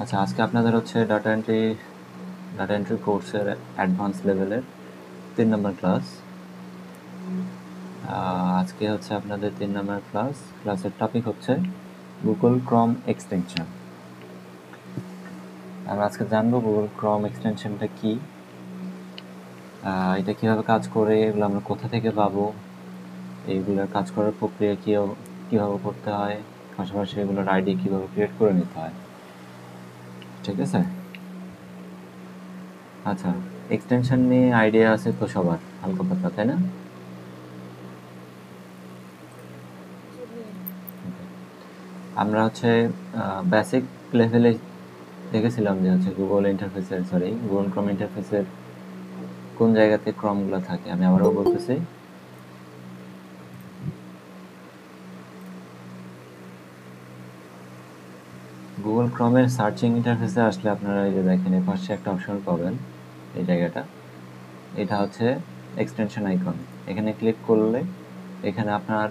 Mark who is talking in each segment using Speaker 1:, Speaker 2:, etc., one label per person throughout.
Speaker 1: আচ্ছা, আজকে আপনাদের হচ্ছে ডাটা এন্ট্রি কোর্সের অ্যাডভান্স লেভেলের 3 নম্বর ক্লাস। আজকে হচ্ছে আপনাদের 3 নম্বর ক্লাসের টপিক হচ্ছে গুগল ক্রম এক্সটেনশন। আমরা আজকে জানবো গুগল ক্রম এক্সটেনশনটা কি, এটা কিভাবে কাজ করে, এগুলো আমরা কোথা থেকে পাবো, এইগুলোর কাজ করার প্রক্রিয়া কীভাবে করতে হয়, পাশাপাশি এগুলোর আইডি কীভাবে ক্রিয়েট করে নিতে হয়। ঠিক আছে? আচ্ছা, এক্সটেনশন নিয়ে আইডিয়া আছে তো সবার হালকা পাতলা, তাই না? আমরা হচ্ছে বেসিক লেভেলে দেখেছিলাম যে হচ্ছে গুগল ক্রম ইন্টারফেসের কোন জায়গাতে ক্রমগুলো থাকে। আমি আবারও বলতেছি, গুগল ক্রমের সার্চিং ইন্টারফেসে আসলে আপনারা এই যে দেখেন এই পাশে একটা অপশন পাবেন, এই জায়গাটা, এটা হচ্ছে এক্সটেনশন আইকন। এখানে ক্লিক করলে এখানে আপনার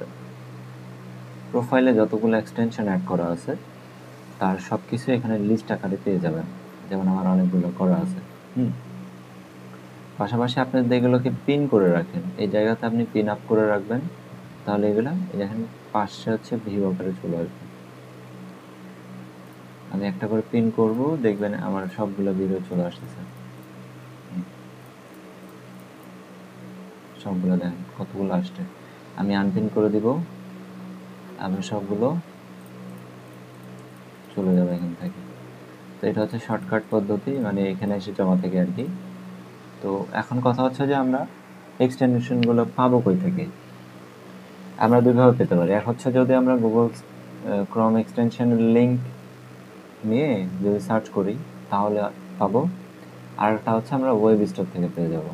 Speaker 1: প্রোফাইলে যতগুলো এক্সটেনশন অ্যাড করা আছে তার সব কিছু এখানে লিস্ট আকারে পেয়ে যাবেন। যেমন আমার অনেকগুলো করা আছে। পাশাপাশি আপনি এগুলোকে পিন করে রাখেন, এই জায়গাতে আপনি পিন আপ করে রাখবেন, তাহলে এগুলো দেখেন পাশে হচ্ছে ভিউ আকারে চলে আসবে। আমি একটা করে পিন করব, দেখবেন আমার সবগুলো ভিডিও চলে আসতেছে। সবগুলো দেখেন কতগুলো আসছে। আমি আনপিন করে দিব, আমি সবগুলো চলে যাবে এখান থেকে। তো এটা হচ্ছে শর্টকাট পদ্ধতি, মানে এখানে এসে জমা থেকে আর কি। তো এখন কথা হচ্ছে যে আমরা এক্সটেনশনগুলো পাবো কই থেকে। আমরা দুইভাবে পেতে পারি। এক হচ্ছে যদি আমরা গুগল ক্রম এক্সটেনশনের লিঙ্ক নিয়ে যদি সার্চ করি তাহলে পাবো, আর একটা হচ্ছে আমরা ওয়েব স্টোর থেকে পেয়ে যাব।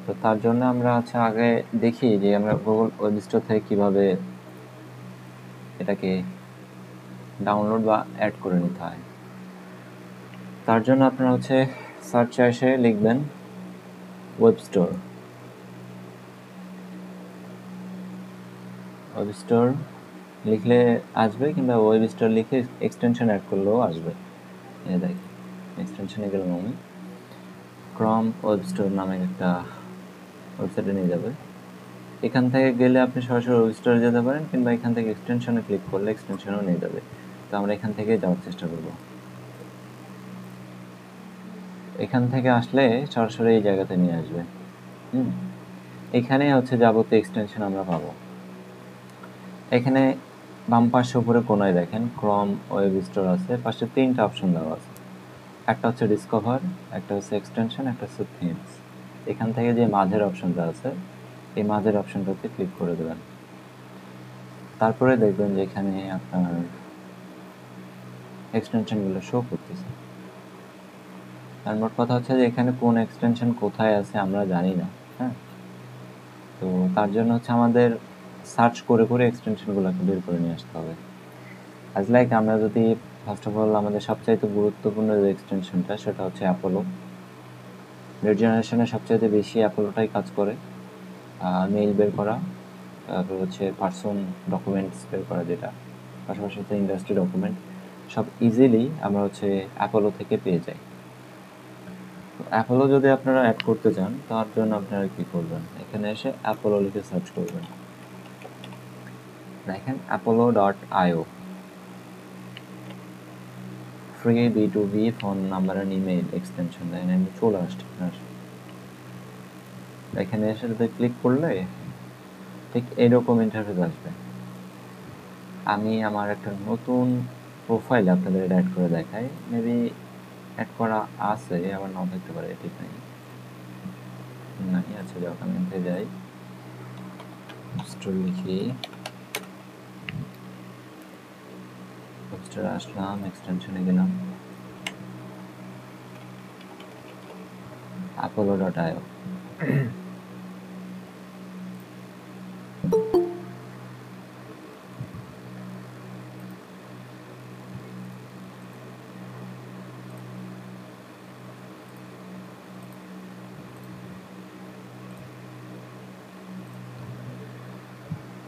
Speaker 1: তো তার জন্য আমরা হচ্ছে আগে দেখি যে আমরা গুগল ওয়েব স্টোর থেকে কীভাবে এটাকে ডাউনলোড বা অ্যাড করে নিতে হয়। তার জন্য আপনারা হচ্ছে সার্চে এসে লিখবেন ওয়েব স্টোর। ওয়েব স্টোর লিখলে আসবে, কিংবা ওয়েব স্টোর লিখে এক্সটেনশন অ্যাড করলেও আসবে। এই দেখি এক্সটেনশনে গেলাম আমি, ক্রম ওয়েব স্টোর নামে একটা ওয়েবসাইটে নিয়ে যাবে। এখান থেকে গেলে আপনি সরাসরি ওয়েব স্টোরে যেতে পারেন, কিংবা এখান থেকে এক্সটেনশনে ক্লিক করলে এক্সটেনশনও নিয়ে যাবে। তো আমরা এখান থেকে যাওয়ার চেষ্টা করব। এখান থেকে আসলে সরাসরি এই জায়গাতে নিয়ে আসবে। এখানে হচ্ছে যাবতীয় এক্সটেনশন আমরা পাবো। এখানে বাম পাশে উপরে কোনায় দেখেন ক্রম ওয়েব স্টোর আছে, পাশে 3টা অপশন দেওয়া আছে। একটা হচ্ছে ডিসকভার, একটা হচ্ছে এক্সটেনশন, একটা হচ্ছে থিমস। এখান থেকে যে মাঝের অপশনটা আছে, এই মাঝের অপশনটাতে ক্লিক করে দেবেন। তারপরে দেখবেন যে এখানে আপনার এক্সটেনশনগুলো শো করতেছে। আর মোট কথা হচ্ছে যে এখানে কোন এক্সটেনশন কোথায় আছে আমরা জানি না। হ্যাঁ, তো তার জন্য হচ্ছে আমাদের সার্চ করে করে এক্সটেনশনগুলোকে বের করে নিয়ে আসতে হবে। আজ লাইক আমরা যদি ফার্স্ট অফ অল আমাদের সবচাইতে গুরুত্বপূর্ণ যে এক্সটেনশনটা সেটা হচ্ছে অ্যাপোলো। নেট জেনারেশনে সবচাইতে বেশি অ্যাপোলোটাই কাজ করে। মেইল বের করা, তারপর হচ্ছে পার্সন ডকুমেন্টস বের করা, যেটা পাশাপাশি হচ্ছে ইন্ডাস্ট্রি ডকুমেন্ট, সব ইজিলি আমরা হচ্ছে অ্যাপোলো থেকে পেয়ে যাই। তো অ্যাপোলো যদি আপনারা অ্যাড করতে চান তার জন্য আপনারা কী করবেন, এখানে এসে অ্যাপোলো লিখে সার্চ করবেন। দেখেন apollo.io, free B2B phone number and email extension. দেখেন আমি চলে আসছে আপনার এখানে এসে যদি ক্লিক করলে ঠিক এইরকম ইন্টারফেস আসবে। আমি আমার একটা নতুন প্রোফাইল আপনাদের অ্যাড করে দেখাই, মেবি অ্যাড করা আছে, আবার নাও থাকতে পারে, ঠিক নাই। আচ্ছা যাও, আমি এখানে যাই, স্টোর লিখি, স্টোরে আসলাম, এক্সটেনশনে গেলাম, apollo.io।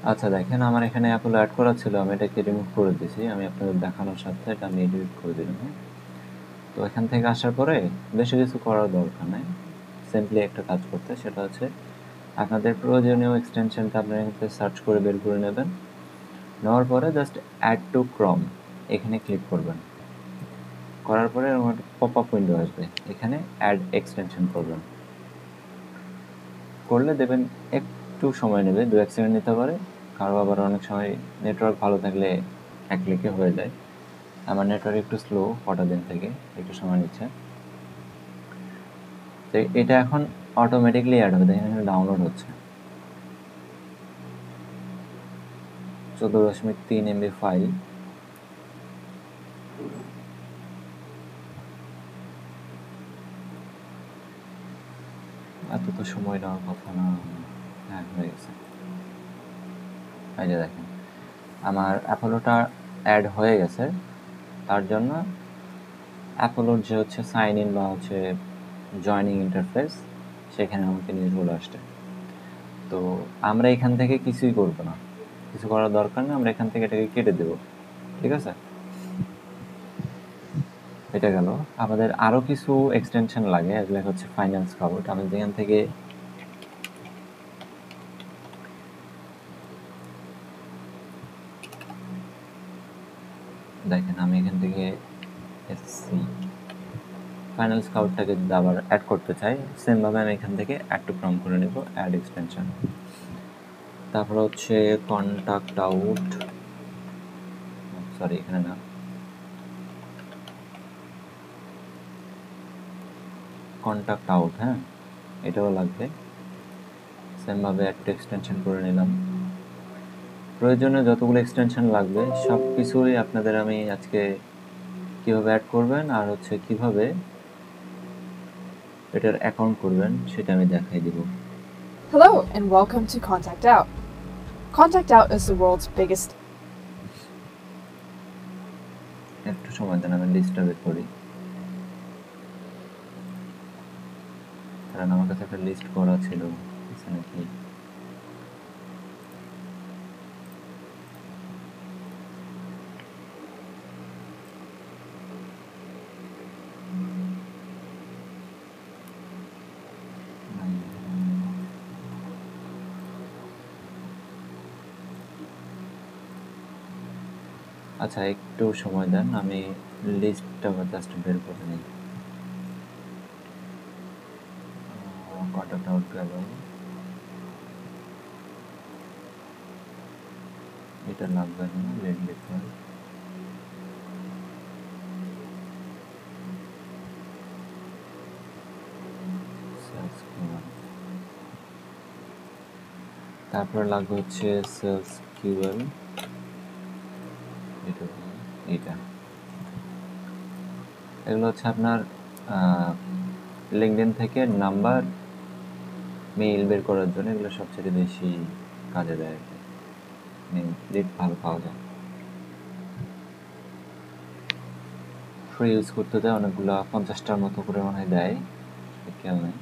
Speaker 1: আচ্ছা দেখেন, আমার এখানে অ্যাপোলো অ্যাড করা ছিল, আমি এটাকে রিমুভ করে দিয়েছি। আমি আপনাদের দেখানোর সাথে এটা আমি এডিট করে দিলাম। তো এখান থেকে আসার পরে বেশি কিছু করার দরকার নেই, সিম্পলি একটা কাজ করতে, সেটা হচ্ছে আপনাদের প্রয়োজনীয় এক্সটেনশনটা আপনারা এখান থেকে সার্চ করে বের করে নেবেন। নেওয়ার পরে জাস্ট অ্যাড টু ক্রম এখানে ক্লিক করবেন। করার পরে এরকম একটা পপ আপ উইন্ডো আসবে, এখানে অ্যাড এক্সটেনশন করবেন। করলে দেবেন একটু সময় নেবে, 2-1 সেকেন্ড নিতে পারে, কারো আবার অনেক সময় নেটওয়ার্ক ভালো থাকলে এক ক্লিকে হয়ে যায়। আমার নেটওয়ার্ক একটু স্লো কটা দিন থেকে, একটু সময় নিচ্ছে। তো এটা এখন অটোমেটিকলি অ্যাড হবে, দেখেন এখানে ডাউনলোড হচ্ছে। 14.3 MB ফাইল। এত তো সময় নেওয়ার কথা না। হ্যাঁ, হয়ে গেছে। এই যে দেখেন আমার অ্যাপোলোটা অ্যাড হয়ে গেছে। তার জন্য অ্যাপোলোর যে হচ্ছে সাইন ইন বা হচ্ছে জয়নিং ইন্টারফেস, সেখানে আমাকে নিয়ে চলে আসছে। তো আমরা এখান থেকে কিছুই করব না, কিছু করার দরকার নেই, আমরা এখান থেকে এটাকে কেটে দেব। ঠিক আছে, এটা গেল। আমাদের আরও কিছু এক্সটেনশন লাগে, এগুলো হচ্ছে ফাইন্যান্স কাউট। আমি যেখান থেকে দেখেন, আমি এখান থেকে এসসি ফাইন্যান্স কাউটটাকে যদি আবার অ্যাড করতে চাই, সেমভাবে আমি এখান থেকে অ্যাড টু ক্রম করে নেব, অ্যাড এক্সটেনশন। তারপর হচ্ছে কন্ট্যাক্ট আউট, সরি এখানে না, কন্ট্যাক্ট আউট, হ্যাঁ এটাও লাগবে। সেমভাবে অ্যাড টু এক্সটেনশন করে নিলাম। প্রয়োজনীয় যতগুলো এক্সটেনশন লাগবে সব কিছুই আপনাদের আমি আজকে কীভাবে অ্যাড করবেন আর হচ্ছে কীভাবে এটার অ্যাকাউন্ট করবেন সেটা আমি দেখাই দিব।
Speaker 2: Hello and welcome to Contact Out. Contact Out is the world's biggest.
Speaker 1: একটু সময় দেন, আমি লিস্টটা বের করি, কারণ আমার কাছে একটা লিস্ট করা ছিল নাকি। আচ্ছা একটু সময় দেন, আমি লিস্টটা জাস্ট বের করে নিই। কন্ট্যাক্ট আউট গেল, এটা লাগবে না, লেট লিখতে হবে। তারপর লাগবে হচ্ছে সেলস কিউএল, এটা এগুলো হচ্ছে আপনার লিঙ্কডইন থেকে নাম্বার মেইল বের করার জন্য এগুলো সবচেয়ে বেশি কাজে দেয়, লিড ভালো পাওয়া যায়। ফ্রি ইউজ করতে দেয় অনেকগুলো, 50টার মতো করে মনে হয় দেয়, খেয়াল নেই।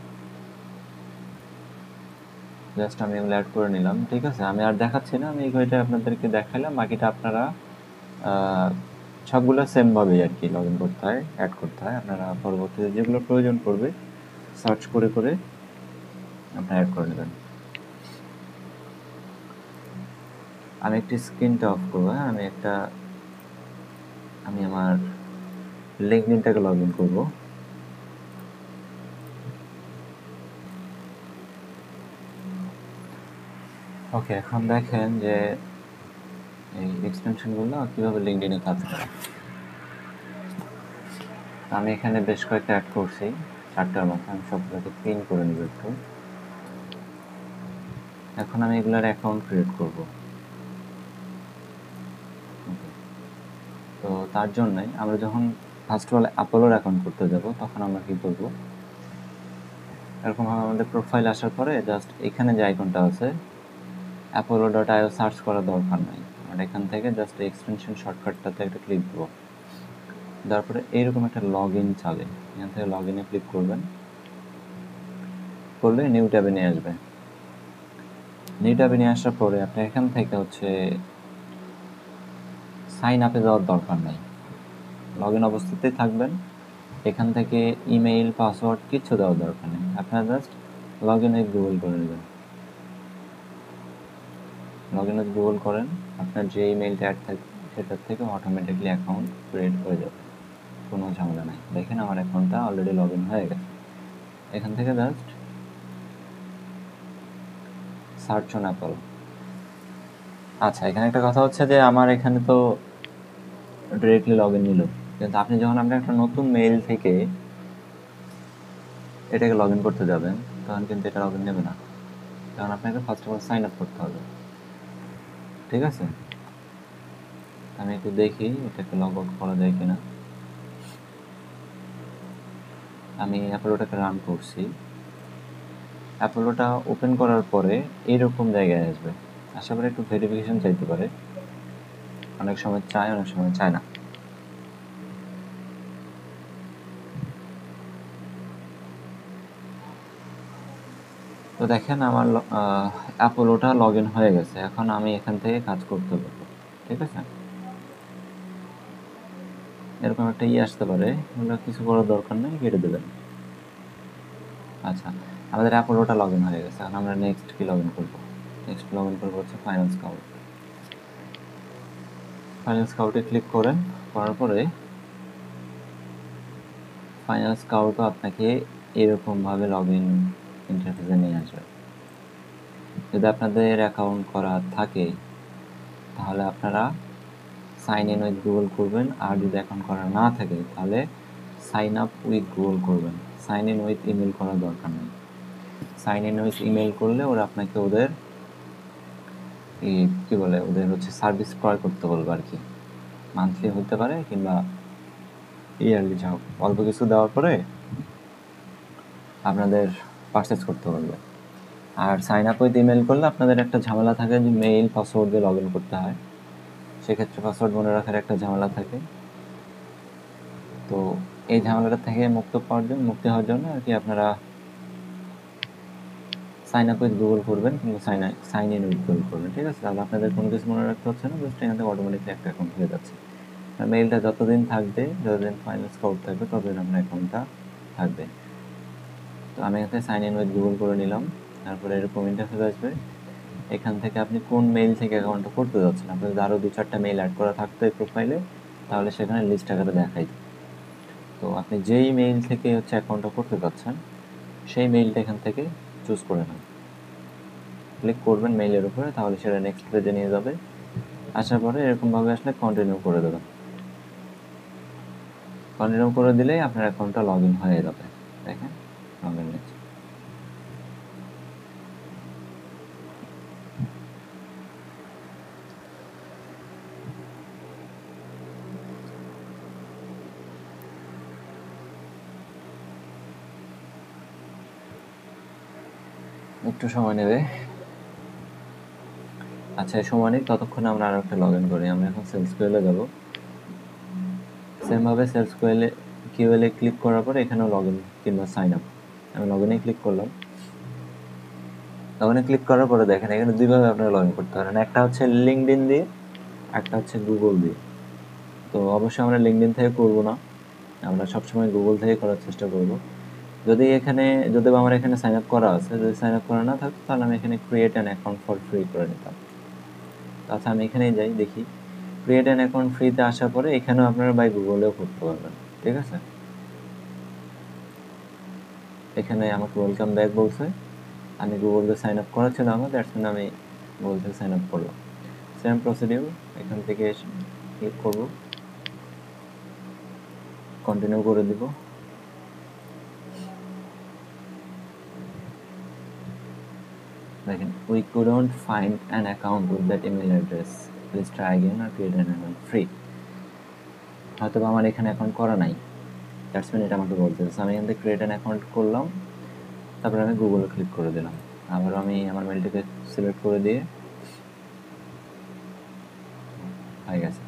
Speaker 1: জাস্ট আমি এগুলো অ্যাড করে নিলাম। ঠিক আছে, আমি আর দেখাচ্ছি না, আমি এই ঘড়িটা আপনাদেরকে দেখাইলাম, বাকিটা আপনারা সবগুলো সেমভাবেই আর কি লগ ইন করতে হয়, অ্যাড করতে হয়। আপনারা পরবর্তীতে যেগুলো প্রয়োজন পড়বে সার্চ করে করে আপনারা অ্যাড করে নেবেন। আমি একটি স্ক্রিনটা অফ করবো, হ্যাঁ আমি আমার লিঙ্কডইনটাকে লগ ইন করবো। ওকে, এখন দেখেন যে এই এক্সটেনশনগুলো কীভাবে লিঙ্কডইনে কাজ করে। আমি এখানে বেশ কয়েকটা অ্যাড করছি, 4টার মতো। আমি সবগুলোকে পিন করে নেব একটু। এখন আমি এগুলোর অ্যাকাউন্ট ক্রিয়েট করব। তো তার জন্যই আমরা যখন ফার্স্ট অফ অল অ্যাপোলোর অ্যাকাউন্ট করতে যাব, তখন আমরা কী করব, এরকমভাবে আমাদের প্রোফাইল আসার পরে জাস্ট এখানে যে আইকনটা আছে apollo.io সার্চ করার দরকার নাই, আর এখান থেকে জাস্ট এক্সটেনশন শর্টকাটটাতে একটা ক্লিক দেবো। তারপরে এইরকম একটা লগ ইন চাবে, এখান থেকে লগ ইনে ক্লিক করবেন, করলে নিউ ট্যাবে নিয়ে আসবে। নিউ ট্যাবে নিয়ে আসার পরে আপনি এখান থেকে হচ্ছে সাইন আপে যাওয়ার দরকার নাই, লগ ইন অবস্থাতেই থাকবেন। এখান থেকে ইমেইল পাসওয়ার্ড কিচ্ছু দেওয়ার দরকার নেই, আপনারা just log in with Google করে নেবেন। লগ ইন উইথ গুগল করেন, আপনার যে ইমেইলটা অ্যাড থাকবে সেটার থেকে অটোমেটিকলি অ্যাকাউন্ট ক্রিয়েট হয়ে যাবে, কোনো ঝামেলা নাই। দেখেন আমার অ্যাকাউন্টটা অলরেডি লগ ইন হয়ে গেছে। এখান থেকে জাস্ট সার্চ অন অ্যাপল। আচ্ছা, এখানে একটা কথা হচ্ছে যে আমার এখানে তো ডিরেক্টলি লগ ইন নিল, কিন্তু আপনি যখন আপনার একটা নতুন মেইল থেকে এটাকে লগ ইন করতে যাবেন তখন কিন্তু এটা লগ ইন নেবে না, কারণ আপনাকে first of all sign up করতে হবে। ঠিক আছে, আমি একটু দেখি এটাকে লগ আউট করা যায় কিনা। আমি অ্যাপোলোটাকে রান করছি। অ্যাপোলোটা ওপেন করার পরে এইরকম জায়গায় আসবে, আশা করি একটু ভেরিফিকেশন চাইতে পারে, অনেক সময় চায় অনেক সময় চায় না। তো দেখেন আমার অ্যাপোলোটা লগ ইন হয়ে গেছে, এখন আমি এখান থেকে কাজ করতে পারবো। ঠিক আছে, এরকম একটা আসতে পারে, ওগুলো কিছু করার দরকার নেই, কেটে দেবেন। আচ্ছা, আমাদের অ্যাপোলোটা লগ ইন হয়ে গেছে, এখন আমরা নেক্সট কি লগ ইন করবো? নেক্সট লগ ইন করবো হচ্ছে ফাইন্যান্স স্কাউট। ফাইন্যান্স স্কাউটে ক্লিক করেন, করার পরে ফাইন্যান্স স্কাউটও আপনাকে এরকমভাবে লগ ইন ইন্টারফেসে নিয়ে আসবে। যদি আপনাদের অ্যাকাউন্ট করা থাকে তাহলে আপনারা সাইন ইন উইথ গুগল করবেন, আর যদি অ্যাকাউন্ট করা না থাকে তাহলে সাইন আপ উইথ গুগল করবেন। সাইন ইন উইথ ইমেল করার দরকার নেই। সাইন ইন উইথ ইমেল করলে ওরা আপনাকে ওদের কি বলে ওদের হচ্ছে সার্ভিস ক্রয় করতে বলবে আর কি, মান্থলি হতে পারে কিংবা ইয়ারলি, যা অল্প কিছু দেওয়ার পরে আপনাদের পারচেস করতে বলবে। আর সাইন আপ উইথ ইমেল করলে আপনাদের একটা ঝামেলা থাকে যে মেইল পাসওয়ার্ড দিয়ে লগ ইন করতে হয়, সেক্ষেত্রে পাসওয়ার্ড মনে রাখার একটা ঝামেলা থাকে। তো এই ঝামেলাটা থেকে মুক্তি হওয়ার জন্য আর কি আপনারা সাইন আপ উইথ গুগল করবেন কিংবা সাইন ইন উইথ গুগল করবেন। ঠিক আছে, তাহলে আপনাদের কোনো কিছু মনে রাখতে হচ্ছে না, জাস্ট এখান থেকে অটোমেটিকলি একটা অ্যাকাউন্ট হয়ে যাচ্ছে। আর মেইলটা যতদিন থাকবে, যতদিন ফাইন্যান্স স্কাউট থাকবে ততদিন আপনার অ্যাকাউন্টটা থাকবে। তো আমি এখানে সাইন ইন উইথ গুগল করে নিলাম, তারপরে এরকম ইন্টারফেস আসবে। এখান থেকে আপনি কোন মেইল থেকে অ্যাকাউন্টটা করতে যাচ্ছেন, আপনার যদি আরও 2-4টা মেইল অ্যাড করা থাকতো এই প্রোফাইলে তাহলে সেখানে লিস্ট আকারে দেখাই। তো আপনি যেই মেইল থেকে হচ্ছে অ্যাকাউন্টটা করতে যাচ্ছেন সেই মেইলটা এখান থেকে চুজ করে নেন, ক্লিক করবেন মেইলের উপরে, তাহলে সেটা নেক্সট পেজে নিয়ে যাবে। আসার পরে এরকমভাবে আসলে কন্টিনিউ করে দেবেন। কন্টিনিউ করে দিলেই আপনার অ্যাকাউন্টটা লগ ইন হয়ে যাবে। দেখেন লগ ইন হয়েছে। একটু সময় নেবে। আচ্ছা, এই সময় নেই, ততক্ষণে আমরা আরও একটা লগ ইন করি। আমরা এখন সেলস কিউএলে যাব। সেমভাবে সেলস কিউএলে ক্লিক করার পরে এখানেও লগ ইন কিংবা সাইন আপ, আমি লগ ইনে ক্লিক করলাম। লগ ইনে ক্লিক করার পরে দেখেন এখানে দুইভাবে আপনারা লগ ইন করতে পারেন, একটা হচ্ছে লিঙ্কডইন দিয়ে, একটা হচ্ছে গুগল দিয়ে। তো অবশ্যই আমরা লিঙ্কডইন থেকে করব না, আমরা সবসময় গুগল থেকে করার চেষ্টা করব। যদি আমার এখানে সাইন আপ করা আছে, যদি সাইন আপ করা না থাকতো তাহলে আমি এখানে create an account for free করে নিতাম। আচ্ছা, আমি এখানেই যাই, দেখি ক্রিয়েট অ্যান অ্যাকাউন্ট ফ্রিতে আসার পরে এখানেও আপনারা বাই গুগলেও করতে পারবেন। ঠিক আছে, এখানে আমাকে ওয়েলকাম ব্যাক বলছে, আমি গুগল দিয়ে সাইন আপ করা ছিল আমার, দ্যাটস মিন আমি গুগল থেকে সাইন আপ করলাম। সেম প্রসিডিউর, এখান থেকে ক্লিক করব, কন্টিনিউ করে দিব। দেখেন we couldn't find an account with that email address, please try again or create an account free। হয়তো আমার এখানে অ্যাকাউন্ট করা নাই, দ্যাটস মিন এটা আমাকে বলতেছে। আমি এখান থেকে ক্রিয়েট অ্যান অ্যাকাউন্ট করলাম, তারপরে আমি গুগলে ক্লিক করে দিলাম। আবার আমি আমার মেলটাকে সিলেক্ট করে দিয়ে হয়ে গেছে।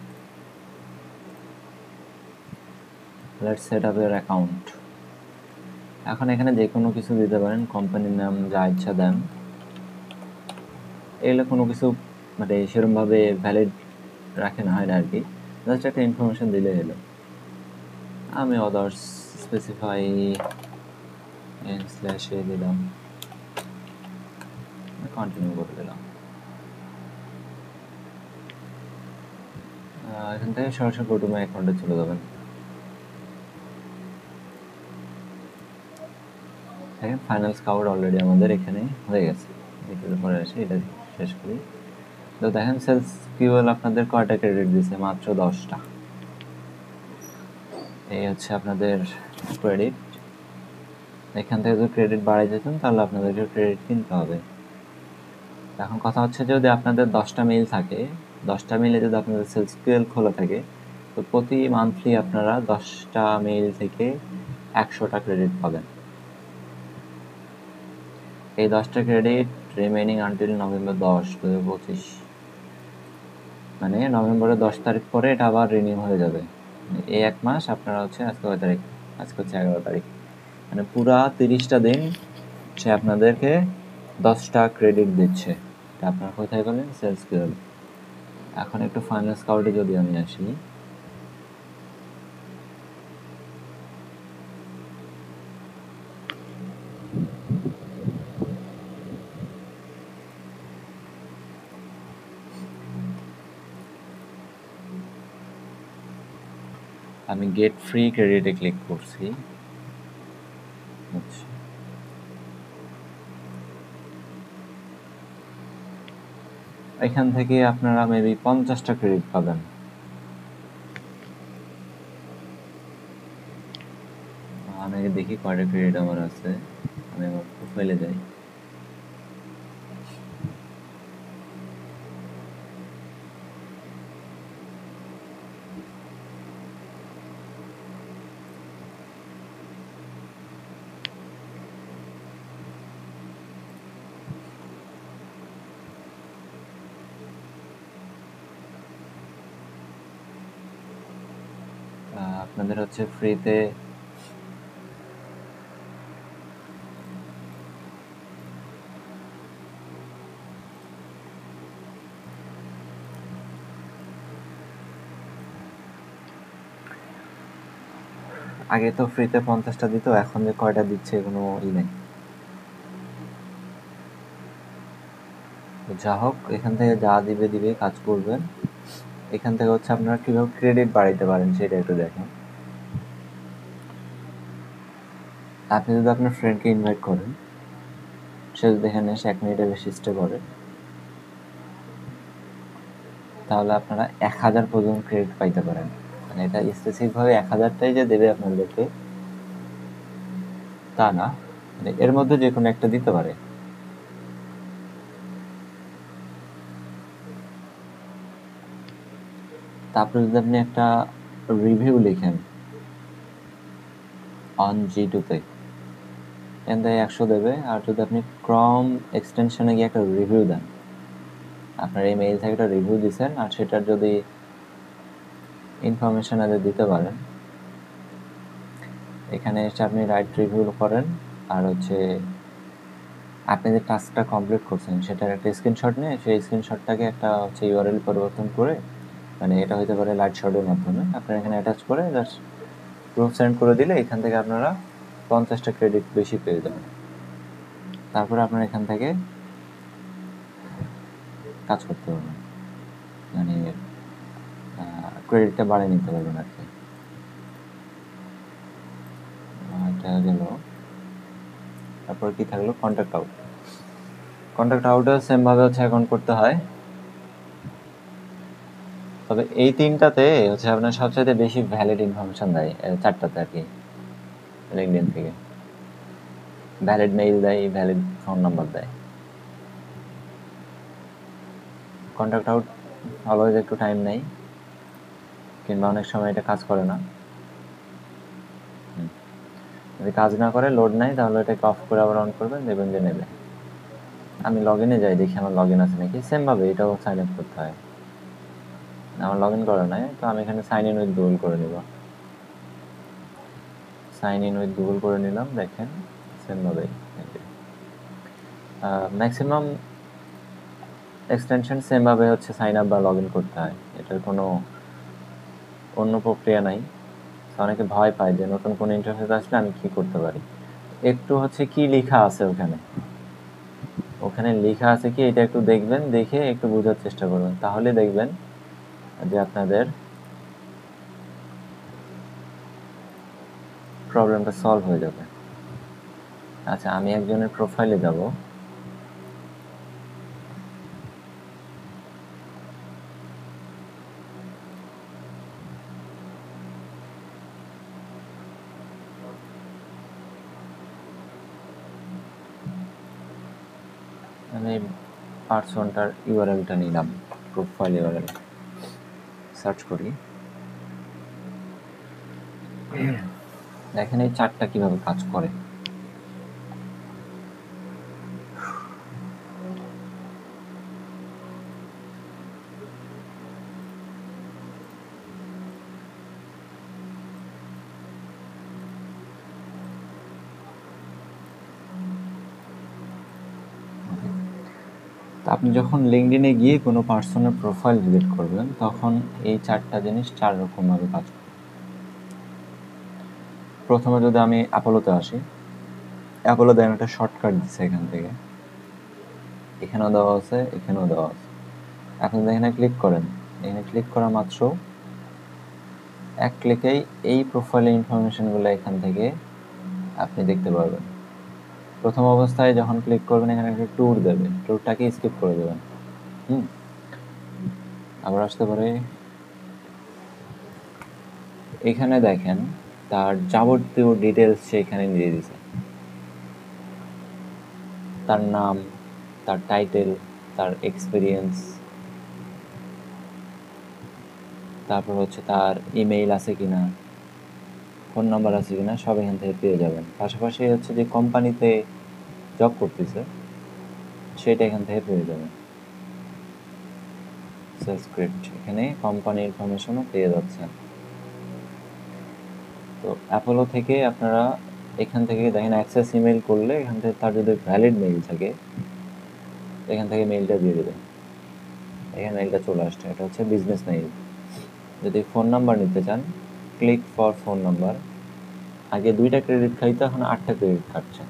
Speaker 1: Let's set up your account. এখন এখানে যে কোনো কিছু দিতে পারেন, কোম্পানির নাম যা ইচ্ছা দেন। এগুলো কোনো কিছু মানে সেরকমভাবে ভ্যালিড রাখে না, হয় না আর কি, জাস্ট একটা ইনফরমেশন দিলে হলো। আমি আদার্স স্পেসিফাই /a দিলাম, কন্টিনিউ করে দিলাম। এখান থেকে সরাসরি গো টু মাই অ্যাকাউন্টে চলে যাবেন। দেখেন ফাইনাল স্কাউট অলরেডি আমাদের এখানে হয়ে গেছে। এটার পরে আসে, এটা শেষ করি। তো দেখেন সেলস কিউএল আপনাদের কয়টা ক্রেডিট দিয়েছে? মাত্র 10টা। এই হচ্ছে আপনাদের ক্রেডিট। এখান থেকে যদি ক্রেডিট বাড়াই যেতেন তাহলে আপনাদেরকে ক্রেডিট কিনতে হবে। এখন কথা হচ্ছে যদি আপনাদের 10টা মেইল থাকে, 10টা মেইলে যদি আপনাদের সেলস কিউএল খোলা থাকে, তো প্রতি মান্থলি আপনারা 10টা মেইল থেকে 100টা ক্রেডিট পাবেন। এই 10টা ক্রেডিট রিমেইনিং আনটিল নভেম্বর 10, 2025, মানে নভেম্বরের 10 তারিখ পরে এটা আবার রিনিউ হয়ে যাবে। এই এক মাস আপনারা হচ্ছে আজকে কয় তারিখ? আজকে হচ্ছে 11 তারিখ, মানে পুরা 30টা দিন সে আপনাদেরকে 10টা ক্রেডিট দিচ্ছে। এটা আপনারা কোথায় বলেন? SalesQL. এখন একটু ফাইনাল স্কাউটে যদি আমি আসি, আমি গেট ফ্রি ক্রেডিটে ক্লিক করছি। আচ্ছা, এখান থেকে আপনারা মেবি 50টা ক্রেডিট পাবেন। আমি দেখি কয়টা ক্রেডিট আমার আছে। আমি আমার প্রোফাইলে যাই। আপনাদের হচ্ছে ফ্রিতে আগে তো ফ্রিতে 50টা দিত, এখন যে কয়টা দিচ্ছে কোনো নেই। যা হোক, এখান থেকে যা দিবে কাজ করবেন। এখান থেকে হচ্ছে আপনারা কিভাবে ক্রেডিট বাড়াইতে পারেন সেটা একটু দেখেন। আপনি যদি আপনার ফ্রেন্ডকে ইনভাইট করেন, সে যদি এখানে এসে 1 মিনিটের বেশি স্টে করে, তাহলে আপনারা 1000 পর্যন্ত ক্রেডিট পাইতে পারেন। মানে এটা স্পেসিফিকভাবে 1000টাই যে দেবে আপনাদেরকে তা না, মানে এর মধ্যে যে কোনো একটা দিতে পারে। তারপরে যদি আপনি একটা রিভিউ লিখেন অন G2তে, এখান থেকে 100 দেবে। আর যদি আপনি ক্রম এক্সটেনশনে গিয়ে একটা রিভিউ দেন, আপনার এই মেইল থেকে একটা রিভিউ দিচ্ছেন আর সেটার যদি ইনফরমেশন আগে দিতে পারেন, এখানে এসে আপনি রাইট রিভিউ করেন আর হচ্ছে আপনি যে টাস্কটা কমপ্লিট করছেন সেটার একটা স্ক্রিনশট নিয়ে সেই স্ক্রিনশটটাকে একটা হচ্ছে ইউআরএল পরিবর্তন করে, মানে এটা হতে পারে লাইট শটের মাধ্যমে, আপনারা এখানে অ্যাটাচ করে জাস্ট প্রুফ সেন্ড করে দিলে এখান থেকে আপনারা 50টা ক্রেডিট বেশি পেয়ে যাবেন। তারপরে আপনারা এখান থেকে কাজ করতে পারবেন, মানে ক্রেডিটটা বাড়িয়ে নিতে পারবেন আর কি। এটা গেল। তারপর কি থাকলো? Contact out. কন্ট্যাক্ট আউটও সেমভাবে হচ্ছে অ্যাকাউন্ট করতে হয়, তবে এই তিনটাতে হচ্ছে আপনার সবচেয়ে বেশি ভ্যালিড ইনফরমেশন দেয়, 4টাতে আর কি। লিঙ্কডইন থেকে ভ্যালিড মেইল দেয়, ভ্যালিড ফোন নাম্বার দেয়। কন্ট্যাক্ট আউট অলওয়েজ একটু টাইম নেয়, কিংবা অনেক সময় এটা কাজ করে না। যদি কাজ না করে, লোড নেয়, তাহলে এটাকে অফ করে আবার অন করবেন, দেখবেন যে নেবে। আমি লগ ইনে যাই, দেখি আমার লগ ইন আছে নাকি। সেমভাবে এটাও সাইন আপ করতে হয়। আমার লগ ইন করা নাই, তো আমি এখানে সাইন ইন উইথ গুগল করে নিব। সাইন ইন উইথ গুগল করে নিলাম। দেখেন সেমভাবে ম্যাক্সিমাম এক্সটেনশন সেম ভাবে হচ্ছে সাইন আপ বা লগ ইন করতে হয়, এটার কোনো অন্য প্রক্রিয়া নাই। অনেকে ভয় পায় যে নতুন কোনো ইন্টারফেস আসলে আমি কি করতে পারি। একটু হচ্ছে কি লেখা আছে ওখানে লেখা আছে কি এটা একটু দেখবেন, দেখে একটু বোঝার চেষ্টা করবেন, তাহলে দেখবেন যে আপনাদের প্রবলেমটা সলভ হয়ে যাবে। আচ্ছা, আমি একজনের প্রোফাইলে যাব। আমি পার্সনটার ইউআরএলটা নিলাম, প্রোফাইল ইউআরএল সার্চ করি। দেখেন এই চার্টটা কিভাবে কাজ করে। আপনি যখন লিঙ্কডইনে গিয়ে কোনো পার্সনের প্রোফাইল ভিজিট করবেন তখন এই চারটা জিনিস চার রকমভাবে কাজ করে। প্রথমে যদি আমি অ্যাপোলোতে আসি, অ্যাপোলো দেন একটা শর্টকাট দিচ্ছে এখান থেকে, এখানেও দেওয়া আছে, এখানেও দেওয়া আছে। আপনি এখানে ক্লিক করেন, এখানে ক্লিক করা মাত্র এক ক্লিকেই এই প্রোফাইলের ইনফরমেশনগুলো এখান থেকে আপনি দেখতে পারবেন। প্রথম অবস্থায় যখন ক্লিক করবেন এখানে একটা ট্যুর দেবে, ট্যুরটাকে স্কিপ করে দেবেন। আবার আসতে পারে। এখানে দেখেন তার যাবতীয় ডিটেলস সে এখানে দিয়ে দিয়েছে, তার নাম, তার টাইটেল, তার এক্সপিরিয়েন্স, তারপর হচ্ছে তার ইমেইল আছে কিনা, ফোন নাম্বার আছে কিনা, সব এখান থেকে পেয়ে যাবেন। পাশাপাশি হচ্ছে যে কোম্পানিতে জব করতেছে সেটা এখান থেকে পেয়ে যাবেন। সাবস্ক্রিপ্ট, এখানে কোম্পানি ইনফরমেশনও পেয়ে যাচ্ছেন। তো অ্যাপোলো থেকে আপনারা এখান থেকে দেখেন অ্যাক্সেস ইমেল করলে এখান থেকে তার যদি ভ্যালিড মেইল থাকে এখান থেকে মেইলটা দিয়ে দেবেন। এখানে মেইলটা চলে আসছে, এটা হচ্ছে বিজনেস মেইল। যদি ফোন নাম্বার নিতে চান, ক্লিক ফর ফোন নাম্বার। আগে 2টা ক্রেডিট খাইতে, এখন 8টা ক্রেডিট কাটছে।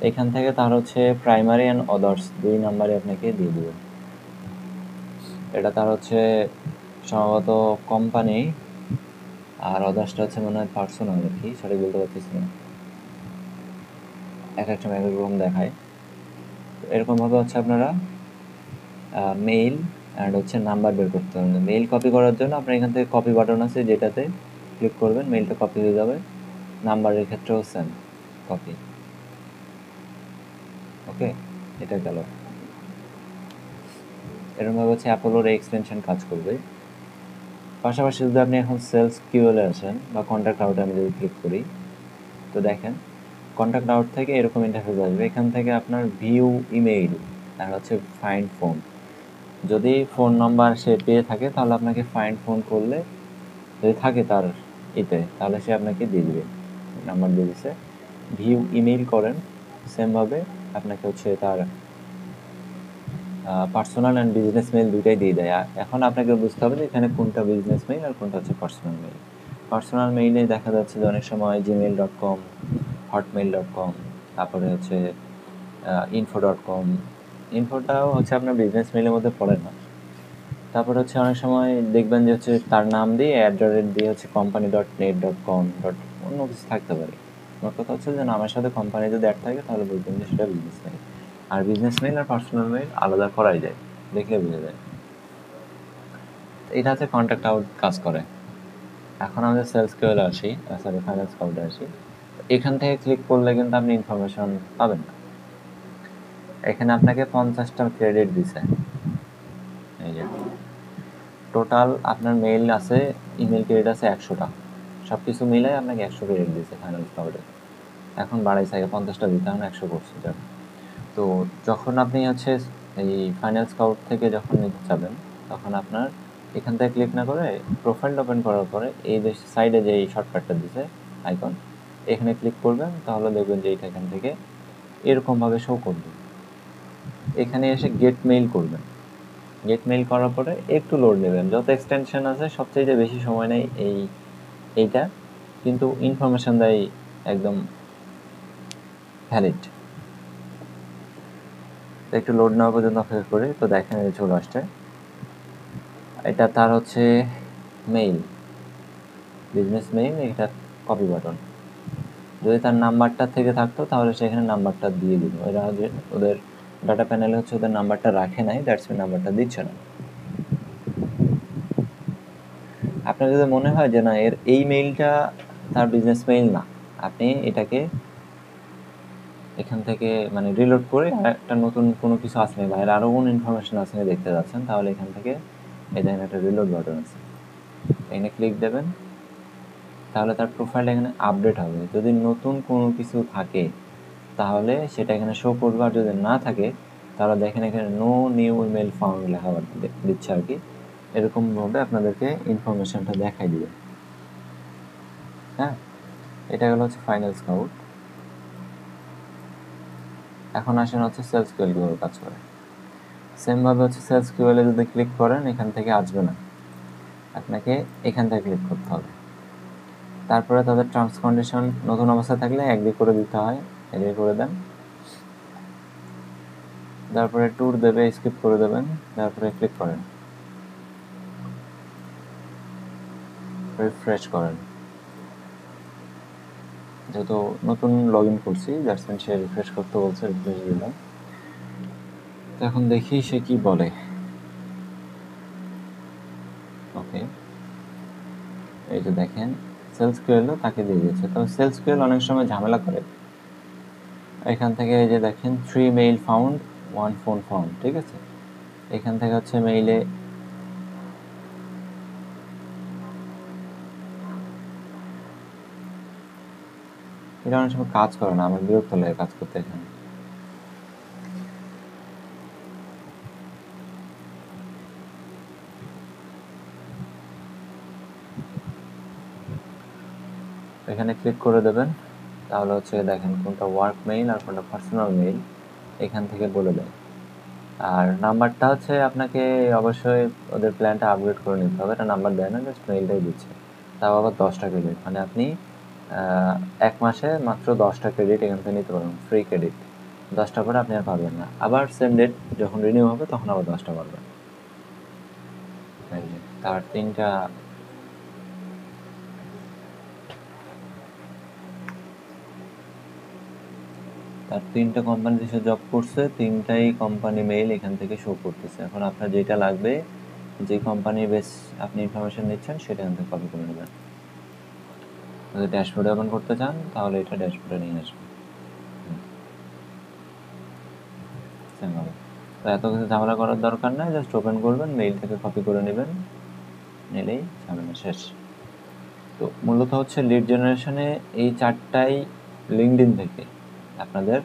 Speaker 1: এখান থেকে তার হচ্ছে প্রাইমারি অ্যান্ড আদার্স 2 নাম্বারে আপনাকে দিয়ে দেবেন। এটা তার হচ্ছে সম্ভবত কোম্পানি, আর আদার্সটা হচ্ছে মনে হয় পার্সোনাল, আর কি সঠিক বলতে পারতেছি না, এক এক সময় এক এক রকম দেখায়। এরকমভাবে হচ্ছে আপনারা মেইল অ্যান্ড হচ্ছে নাম্বার বের করতে হবে। মেইল কপি করার জন্য আপনার এখান থেকে কপি বাটন আছে, যেটাতে ক্লিক করবেন মেইলটা কপি হয়ে যাবে। নাম্বারের ক্ষেত্রেও সেম কপি। ওকে, এটা গেল। এরকমভাবে হচ্ছে অ্যাপোলোর এক্সটেনশন কাজ করবে। পাশাপাশি যদি আপনি এখন সেলস কিউএলে আসেন বা কন্ট্যাক্ট আউটে আমি যদি ক্লিক করি, তো দেখেন কন্ট্যাক্ট আউট থেকে এরকম ইন্টারফেস আসবে। এখান থেকে আপনার ভিউ ইমেইল আর হচ্ছে ফাইন্ড ফোন। যদি ফোন নাম্বার সে পেয়ে থাকে তাহলে আপনাকে ফাইন্ড ফোন করলে, যদি থাকে তার এতে, তাহলে সে আপনাকে দিয়ে দেবে, নাম্বার দিয়ে দিচ্ছে। ভিউ ইমেইল করেন, সেমভাবে আপনাকে হচ্ছে তার পার্সোনাল অ্যান্ড বিজনেস মেইল দুইটাই দিয়ে দেয়। এখন আপনাকে বুঝতে হবে যে এখানে কোনটা বিজনেস মেইল আর কোনটা হচ্ছে পার্সোনাল মেইল। পার্সোনাল মেইলে দেখা যাচ্ছে যে অনেক সময় gmail.com, hotmail.com, তারপরে হচ্ছে info.com। ইনফোটাও হচ্ছে আপনার বিজনেস মেইলের মধ্যে পড়ে না। তারপর হচ্ছে অনেক সময় দেখবেন যে হচ্ছে তার নাম দিয়ে @ দিয়ে হচ্ছে company.net.com অন্য কিছু থাকতে পারে। আমার কথা হচ্ছে যে নামের সাথে কোম্পানি যদি অ্যাড থাকে তাহলে বুঝবেন যে সেটা বিজনেস মেইল। আর বিজনেস মেইল আর পার্সোনাল মেইল আলাদা করাই যায়, দেখলে বুঝে যায়। এটা হচ্ছে কন্ট্যাক্ট আউট কাজ করে। এখন আমাদের সেলস কিউএলে আসি, ফাইন্যান্স কাউন্টে আসি। এখান থেকে ক্লিক করলে কিন্তু আপনি ইনফরমেশন পাবেন না। এখানে আপনাকে 50টা ক্রেডিট দিছে। এই যে টোটাল আপনার মেইল আছে, ইমেল ক্রেডিট আছে 100টা, সব কিছু মিলাই আপনাকে 100 ক্রেডিট দিয়েছে ফাইন্যান্স কাউন্টে। এখন বাড়াইছে, আগে 50টা দিতে, এখন 100 করছে যাক। তো যখন আপনি হচ্ছে এই ফাইন্যান্স কাউন্ট থেকে যখন নিতে যাবেন তখন আপনার এখান থেকে ক্লিক না করে প্রোফাইল ওপেন করার পরে এই যে সাইডে যে এই শর্টকাটটা দিছে আইকন, এখানে ক্লিক করবেন, তাহলে দেখবেন যে এইটা এখান থেকে এরকমভাবে শো করবে। এখানে এসে গেট মেইল করবেন। গেট মেইল করার পরে একটু লোড নেবেন। যত এক্সটেনশন আছে সবচেয়ে বেশি সময় নেয় এইটা, কিন্তু ইনফরমেশন দেয় একদম ভ্যালিড। একটু লোড নেওয়া পর্যন্ত অপেক্ষা করি। তো দেখেন এই চলে আসছে, এটা তার হচ্ছে মেইল, বিজনেস মেইল, এটা কপি বাটন। যদি তার নাম্বারটা থেকে থাকতো তাহলে সেখানে নাম্বারটা দিয়ে দিল। এরা ওদের ডাটা প্যানেলে হচ্ছে ওদের নাম্বারটা রাখে নাই, দ্যাটস মিন নাম্বারটা দিচ্ছে না। আপনার যদি মনে হয় যে না এর এই মেইলটা তার বিজনেস মেইল না, আপনি এটাকে এখান থেকে মানে রিলোড করে একটা নতুন কোনো কিছু আছে না, বাইরে আরও কোনো ইনফরমেশন আছে না দেখতে যাচ্ছেন, তাহলে এখান থেকে এই দেখেন একটা রিলোড বাটন আছে, এখানে ক্লিক দেবেন। তাহলে তার প্রোফাইল এখানে আপডেট হবে। যদি নতুন কোনো কিছু থাকে তাহলে সেটা এখানে শো করবে, আর যদি না থাকে তাহলে দেখেন এখানে নো নিউ ইমেল ফাউন্ড লেখা দিচ্ছে আর কি। এরকমভাবে আপনাদেরকে ইনফরমেশনটা দেখাই দিবে। হ্যাঁ, এটা হলো হচ্ছে ফাইনাল স্কাউট। এখন আসেন হচ্ছে সেলস কিউএল কীভাবে কাজ করে। সেমভাবে হচ্ছে সেলস কিউএলে যদি ক্লিক করেন এখান থেকে আসবে না, আপনাকে এখান থেকে ক্লিক করতে হবে। তারপরে তাদের টার্মস কন্ডিশন নতুন অবস্থায় থাকলে এগ্রি করে দিতে হয়, এগ্রি করে দেন। তারপরে ট্যুর দেবে, স্কিপ করে দেবেন, তারপরে ক্লিক করেন, রিফ্রেশ করেন। যেহেতু নতুন লগ ইন করছি দ্যাটস মিন সে রিফ্রেশ করতে বলছে, রিফ্রেশ দিলাম। তো এখন দেখি সে কি বলে। ওকে, এই যে দেখেন সেলস কিউএলও তাকে দিয়ে দিয়েছে। তো সেলস কিউএল অনেক সময় ঝামেলা করে। এখান থেকে এই যে দেখেন 3 মেইল ফাউন্ড 1 ফোন ফাউন্ড, ঠিক আছে। এখান থেকে হচ্ছে মেইলে এটা অনেক সময় কাজ করে না, আমার বিরক্ত লাগে কাজ করতে। এখানে এখানে ক্লিক করে দেবেন, তাহলে হচ্ছে দেখেন কোনটা ওয়ার্ক মেইল আর কোনটা পার্সোনাল মেইল এখান থেকে বলে দেয়। আর নাম্বারটা হচ্ছে আপনাকে অবশ্যই ওদের প্ল্যানটা আপগ্রেড করে নিতে হবে। এটা নাম্বার দেয় না, জাস্ট মেইলটাই দিচ্ছে। তাও আবার 10টা ক্রেডিট, মানে আপনি 1 মাসে মাত্র 10টা ক্রেডিট এখান থেকে নিতে পারবেন, ফ্রি ক্রেডিট। 10টা করে আপনি আর পাবেন না, আবার সেম ডেট যখন রিনিউ হবে তখন আবার 10টা পাবেন। তার 3টা কোম্পানিতে সে জব করছে, 3টাই কোম্পানি মেইল এখান থেকে শো করতেছে। এখন আপনার যেটা লাগবে, যে কোম্পানির বেস আপনি ইনফরমেশন নিচ্ছেন সেটা এখান থেকে কপি করে নেবেন। যদি ড্যাশবোর্ডে ওপেন করতে চান তাহলে এটা ড্যাশবোর্ডে নিয়ে আসবেন। তো এত কিছু ঝামেলা করার দরকার নাই, জাস্ট ওপেন করবেন, মেইল থেকে কপি করে নেবেন, নিলেই ঝামেলা শেষ। তো মূলত হচ্ছে লিড জেনারেশনে এই 4টাই লিঙ্কডইন থেকে আপনাদের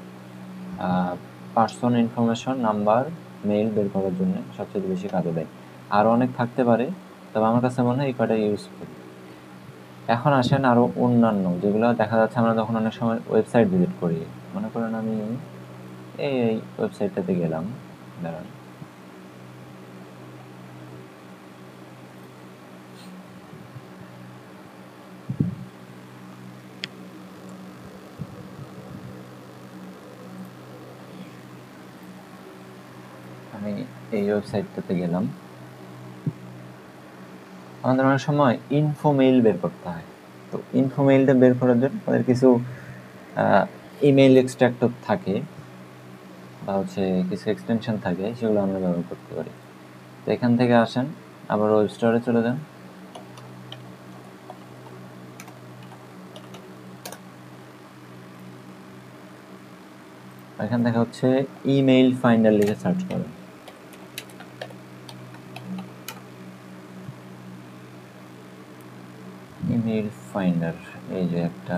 Speaker 1: পার্সন ইনফরমেশন, নাম্বার, মেইল বের করার জন্য সবচেয়ে বেশি কাজে দেয়। আরও অনেক থাকতে পারে, তবে আমার কাছে মনে হয় এই কয়টা ইউজফুল। এখন আসেন আরও অন্যান্য যেগুলো দেখা যাচ্ছে আমরা যখন অনেক সময় ওয়েবসাইট ভিজিট করি। মনে করেন আমি এই ওয়েবসাইটটাতে গেলাম, দাঁড়ান, আমি এই ওয়েবসাইটটাতে গেলাম। আমাদের অনেক সময় ইনফো মেইল বের করতে হয়। তো ইনফো মেইলটা বের করার জন্য আমাদের কিছু ইমেইল এক্সট্রাক্টর থাকে বা হচ্ছে কিছু এক্সটেনশন থাকে, সেগুলো আমরা ব্যবহার করতে পারি। তো এখান থেকে আসেন, আবার ওয়েব স্টোরে চলে যান। এখান থেকে হচ্ছে ইমেইল ফাইন্ডার লিখে সার্চ করেন। ইমেইল ফাইন্ডার, এই যে একটা,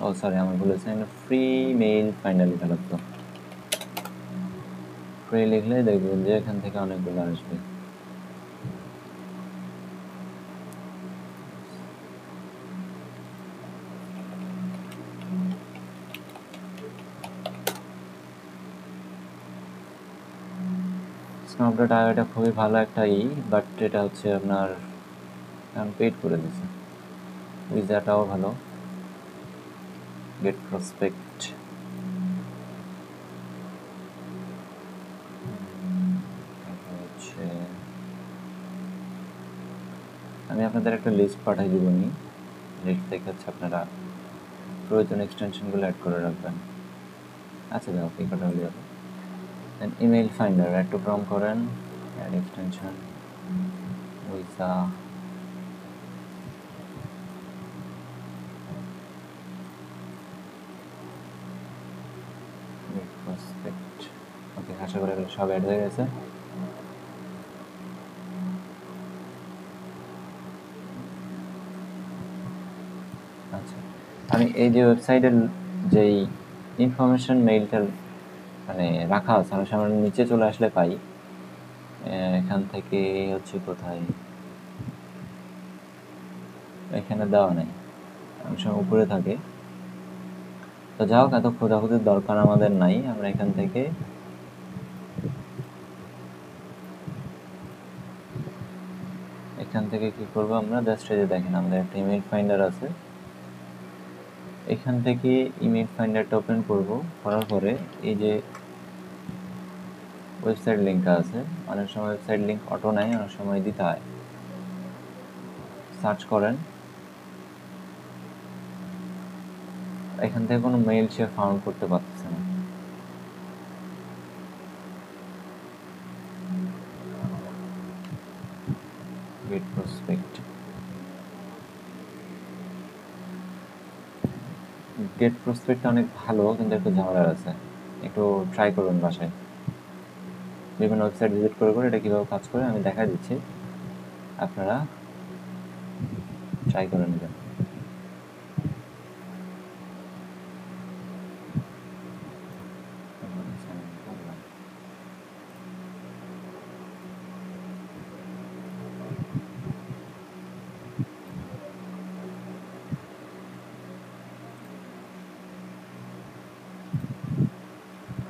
Speaker 1: ও সরি আমার বলেছেন ফ্রি মেইল ফাইন্ডার লেখা লাগতো। ফ্রি লিখলে দেখবেন যে এখান থেকে অনেকগুলো আসবে। স্ন্যাপডট এটা খুবই ভালো একটা বাট এটা হচ্ছে আপনার এখন পেড করে দিচ্ছে। উইজাটাও ভালো, গেট প্রসপেক্ট হচ্ছে। আমি আপনাদের একটা লিস্ট পাঠিয়ে দিব, লিস্ট থেকে হচ্ছে আপনারা প্রয়োজনীয় এক্সটেনশনগুলো অ্যাড করে রাখবেন। আচ্ছা যাও, এই কথা হলে যাবে। Then email finder add to from করেন, add extension Wiza, get prospect. Okay, আশা করি এগুলো সব অ্যাড হয়ে গেছে। আচ্ছা, আমি এই যে ওয়েবসাইটের যেই ইনফরমেশন মেইলটা মানে রাখা আছে, অনেক সময় নিচে চলে আসলে পাই, এখান থেকে হচ্ছে কোথায়, এখানে দেওয়া নেই, অনেক সময় উপরে থাকে। তো যাই হোক, এত খোঁজাখুঁজির দরকার আমাদের নাই। আমরা এখান থেকে কি করব, আমরা জাস্ট এই যে দেখেন আমাদের একটা ইমেল ফাইন্ডার আছে, এখান থেকে ইমেল ফাইন্ডারটা ওপেন করব। করার পরে এই যে ওয়েবসাইট লিঙ্কটা আছে, অনেক সময় ওয়েবসাইট লিঙ্ক অটো নেয়, অনেক সময় দিতে হয়। সার্চ করেন, এখান থেকে কোনো মেইল সে ফাউন্ড করতে পারতেছে না। গেট প্রসপেক্ট, গেট প্রসপেক্ট অনেক ভালো, কিন্তু একটু ঝামেলার আছে। একটু ট্রাই করুন বাসায়, বিভিন্ন ওয়েবসাইট ভিজিট করে করে এটা কীভাবে কাজ করে আমি দেখা দিচ্ছি, আপনারা ট্রাই করে নেবেন।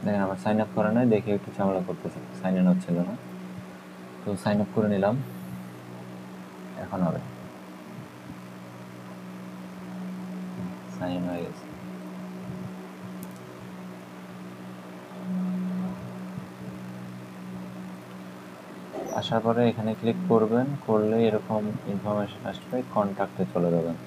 Speaker 1: দেখেন আমার সাইন আপ করা নয়, দেখে একটু ঝামেলা করতেছে, সাইন ইন হচ্ছিল না। তো সাইন আপ করে নিলাম, এখন হবে, সাইন ইন হয়ে গেছে। আসার পরে এখানে ক্লিক করবেন, করলে এরকম ইনফরমেশন আসবে, কন্ট্যাক্টে চলে যাবেন।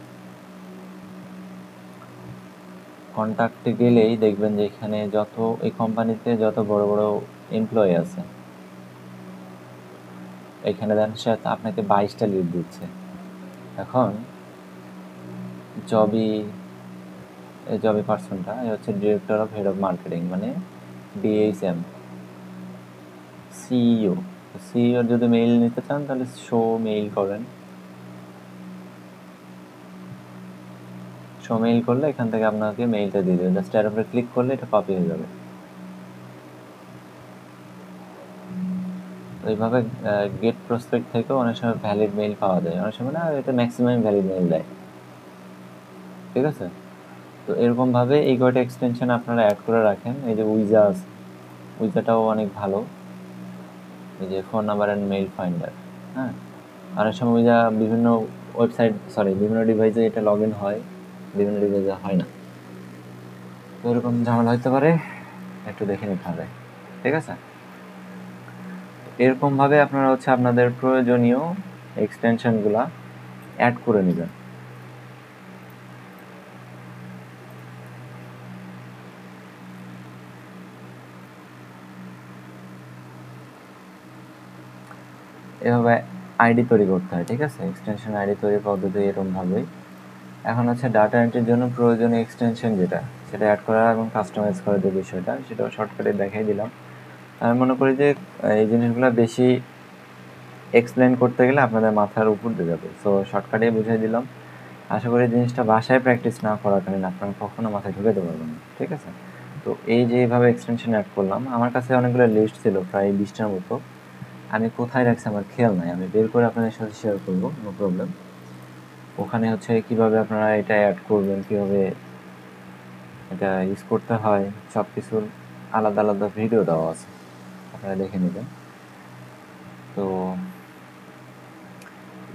Speaker 1: কন্ট্যাক্টে গেলেই দেখবেন যে এখানে যত এই কোম্পানিতে যত বড় বড় এমপ্লয়ি আছে, এখানে দেন সে আপনাকে 22টা লিড দিচ্ছে। এখন জবি পার্সনটা হচ্ছে director of head of marketing, মানে ডিএইচএম, সিইওর যদি মেইল নিতে চান তাহলে শো মেইল করেন। শো মেইল করলে এখান থেকে আপনাকে মেইলটা দিয়ে দেবে, জাস্ট এর উপরে ক্লিক করলে এটা কপি হয়ে যাবে। ওইভাবে গেট প্রসপেক্ট থেকেও অনেক সময় ভ্যালিড মেইল পাওয়া যায়, অনেক সময় না, এটা ম্যাক্সিমাম ভ্যালিড মেইল দেয়। ঠিক আছে, তো এরকমভাবে এই কয়টা এক্সটেনশন আপনারা অ্যাড করে রাখেন। এই যে উইজা আছে, উইজাটাও অনেক ভালো, এই যে phone number and mail finder. হ্যাঁ, অনেক সময় উইজা বিভিন্ন বিভিন্ন ডিভাইসে এটা লগ ইন হয়, বিভিন্ন ডিভাইসে হয় না, তো এরকম ঝামেলা হতে পারে, একটু দেখে নিতে হবে। ঠিক আছে, এরকমভাবে আপনারা হচ্ছে আপনাদের প্রয়োজনীয় এক্সটেনশনগুলা অ্যাড করে নেবেন। এভাবে আইডি তৈরি করতে হয়। ঠিক আছে, এক্সটেনশন আইডি তৈরির পদ্ধতি এরকমভাবেই। এখন হচ্ছে ডাটা এন্ট্রির জন্য প্রয়োজনীয় এক্সটেনশন যেটা, সেটা অ্যাড করা এবং কাস্টমাইজ করার যে বিষয়টা, সেটাও শর্টকাটে দেখাই দিলাম। আমি মনে করি যে এই জিনিসগুলো বেশি এক্সপ্লেন করতে গেলে আপনাদের মাথার উপর দিয়ে যাবে, সো শর্টকাটে বুঝিয়ে দিলাম। আশা করি জিনিসটা বাসায় প্র্যাকটিস না করাকালীন আপনারা কখনো মাথায় ঢুকাতে পারবেন না। ঠিক আছে, তো এই যে এইভাবে এক্সটেনশন অ্যাড করলাম, আমার কাছে অনেকগুলো লিস্ট ছিল, প্রায় 20টার মতো। আমি কোথায় রাখছি আমার খেয়াল নাই, আমি বের করে আপনাদের সাথে শেয়ার করবো, নো প্রবলেম। ওখানে হচ্ছে কীভাবে আপনারা এটা অ্যাড করবেন, কীভাবে এটা ইউজ করতে হয়, সব কিছুর আলাদা আলাদা ভিডিও দেওয়া আছে, আপনারা দেখে নেবেন। তো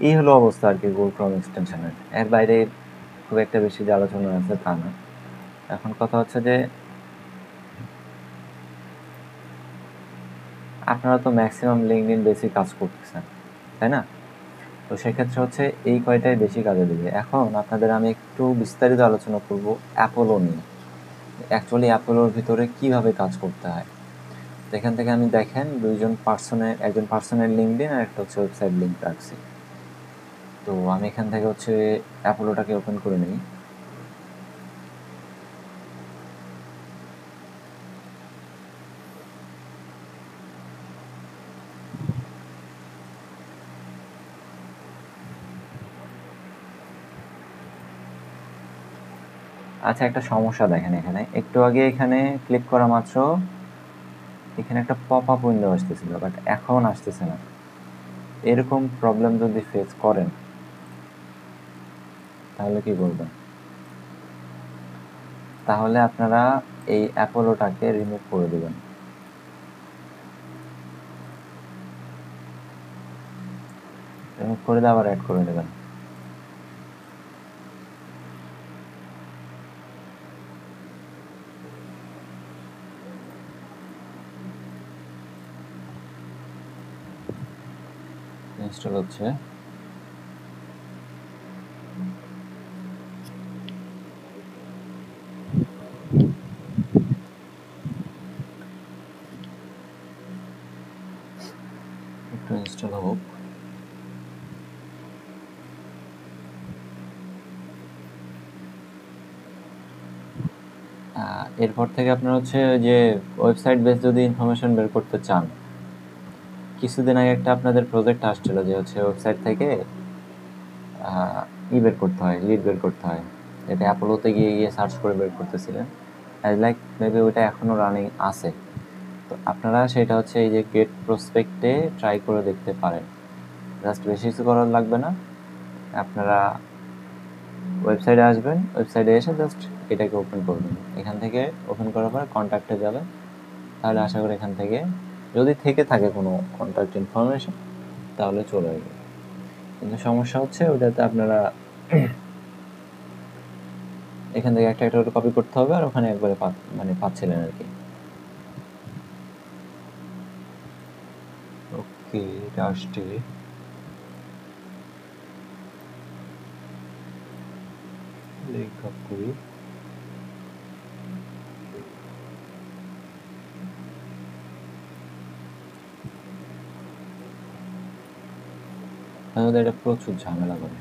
Speaker 1: এই হলো অবস্থা আর কি গুগল ক্রোম এক্সটেনশনের। এর বাইরে খুব একটা বেশি যে আলোচনা আছে তা না। এখন কথা হচ্ছে যে আপনারা তো ম্যাক্সিমাম লিঙ্কডইন বেসিক কাজ করতেছেন, তাই না? তো সেক্ষেত্রে হচ্ছে এই কয়টাই বেশি কাজে দেবে। এখন আপনাদের আমি একটু বিস্তারিত আলোচনা করব অ্যাপোলো নিয়ে। অ্যাকচুয়ালি অ্যাপোলোর ভিতরে কিভাবে কাজ করতে হয়। এখান থেকে আমি দেখেন একজন পার্সনের লিঙ্কডইন আর একটা হচ্ছে ওয়েবসাইট লিঙ্ক রাখছি। তো আমি এখান থেকে হচ্ছে অ্যাপোলোটাকে ওপেন করে নিই। আচ্ছা, একটা সমস্যা দেখেন এখানে। একটু আগে এখানে ক্লিক করা মাত্র এখানে একটা পপ আপ উইন্ডো আসতেছিল, বাট এখন আসতেছে না। এরকম প্রবলেম যদি ফেস করেন তাহলে কি করবেন? তাহলে আপনারা এই অ্যাপোলোটাকে রিমুভ করে দেবেন। রিমুভ করে দিয়ে আবার অ্যাড করে নেবেন। ইনস্টল হচ্ছে। একটু ইনস্টল হোক। এরপর থেকে আপনারা হচ্ছে যে ওয়েবসাইট বেস যদি ইনফরমেশন বের করতে চান, কিছুদিন আগে একটা আপনাদের প্রজেক্ট আসছিল যে হচ্ছে ওয়েবসাইট থেকে বের করতে হয়, লিড বের করতে হয়। এটা অ্যাপোলোতে গিয়ে গিয়ে সার্চ করে বের করতেছিলেন। লাইক মেবি ওইটা এখনও রানিং আছে। তো আপনারা সেটা হচ্ছে এই যে গেট প্রসপেক্টে ট্রাই করে দেখতে পারেন। জাস্ট বেশি কিছু করার লাগবে না। আপনারা ওয়েবসাইটে আসবেন, ওয়েবসাইটে এসে জাস্ট এটাকে ওপেন করবেন। এখান থেকে ওপেন করার পর কন্ট্যাক্টে যাবেন। তাহলে আশা করি এখান থেকে যদি থেকে থাকে কোনো কন্ট্যাক্ট ইনফরমেশন তাহলে চলে আসবে। কিন্তু সমস্যা হচ্ছে ওইটাতে আপনারা এখান থেকে একটা একটা করে কপি করতে হবে, আর ওখানে একবারে পাচ্ছিলেন আর কি। ওকে, এটা আসছে। লিঙ্ক আপ করি। তাহলে এটা প্রচুর ঝামেলা করে।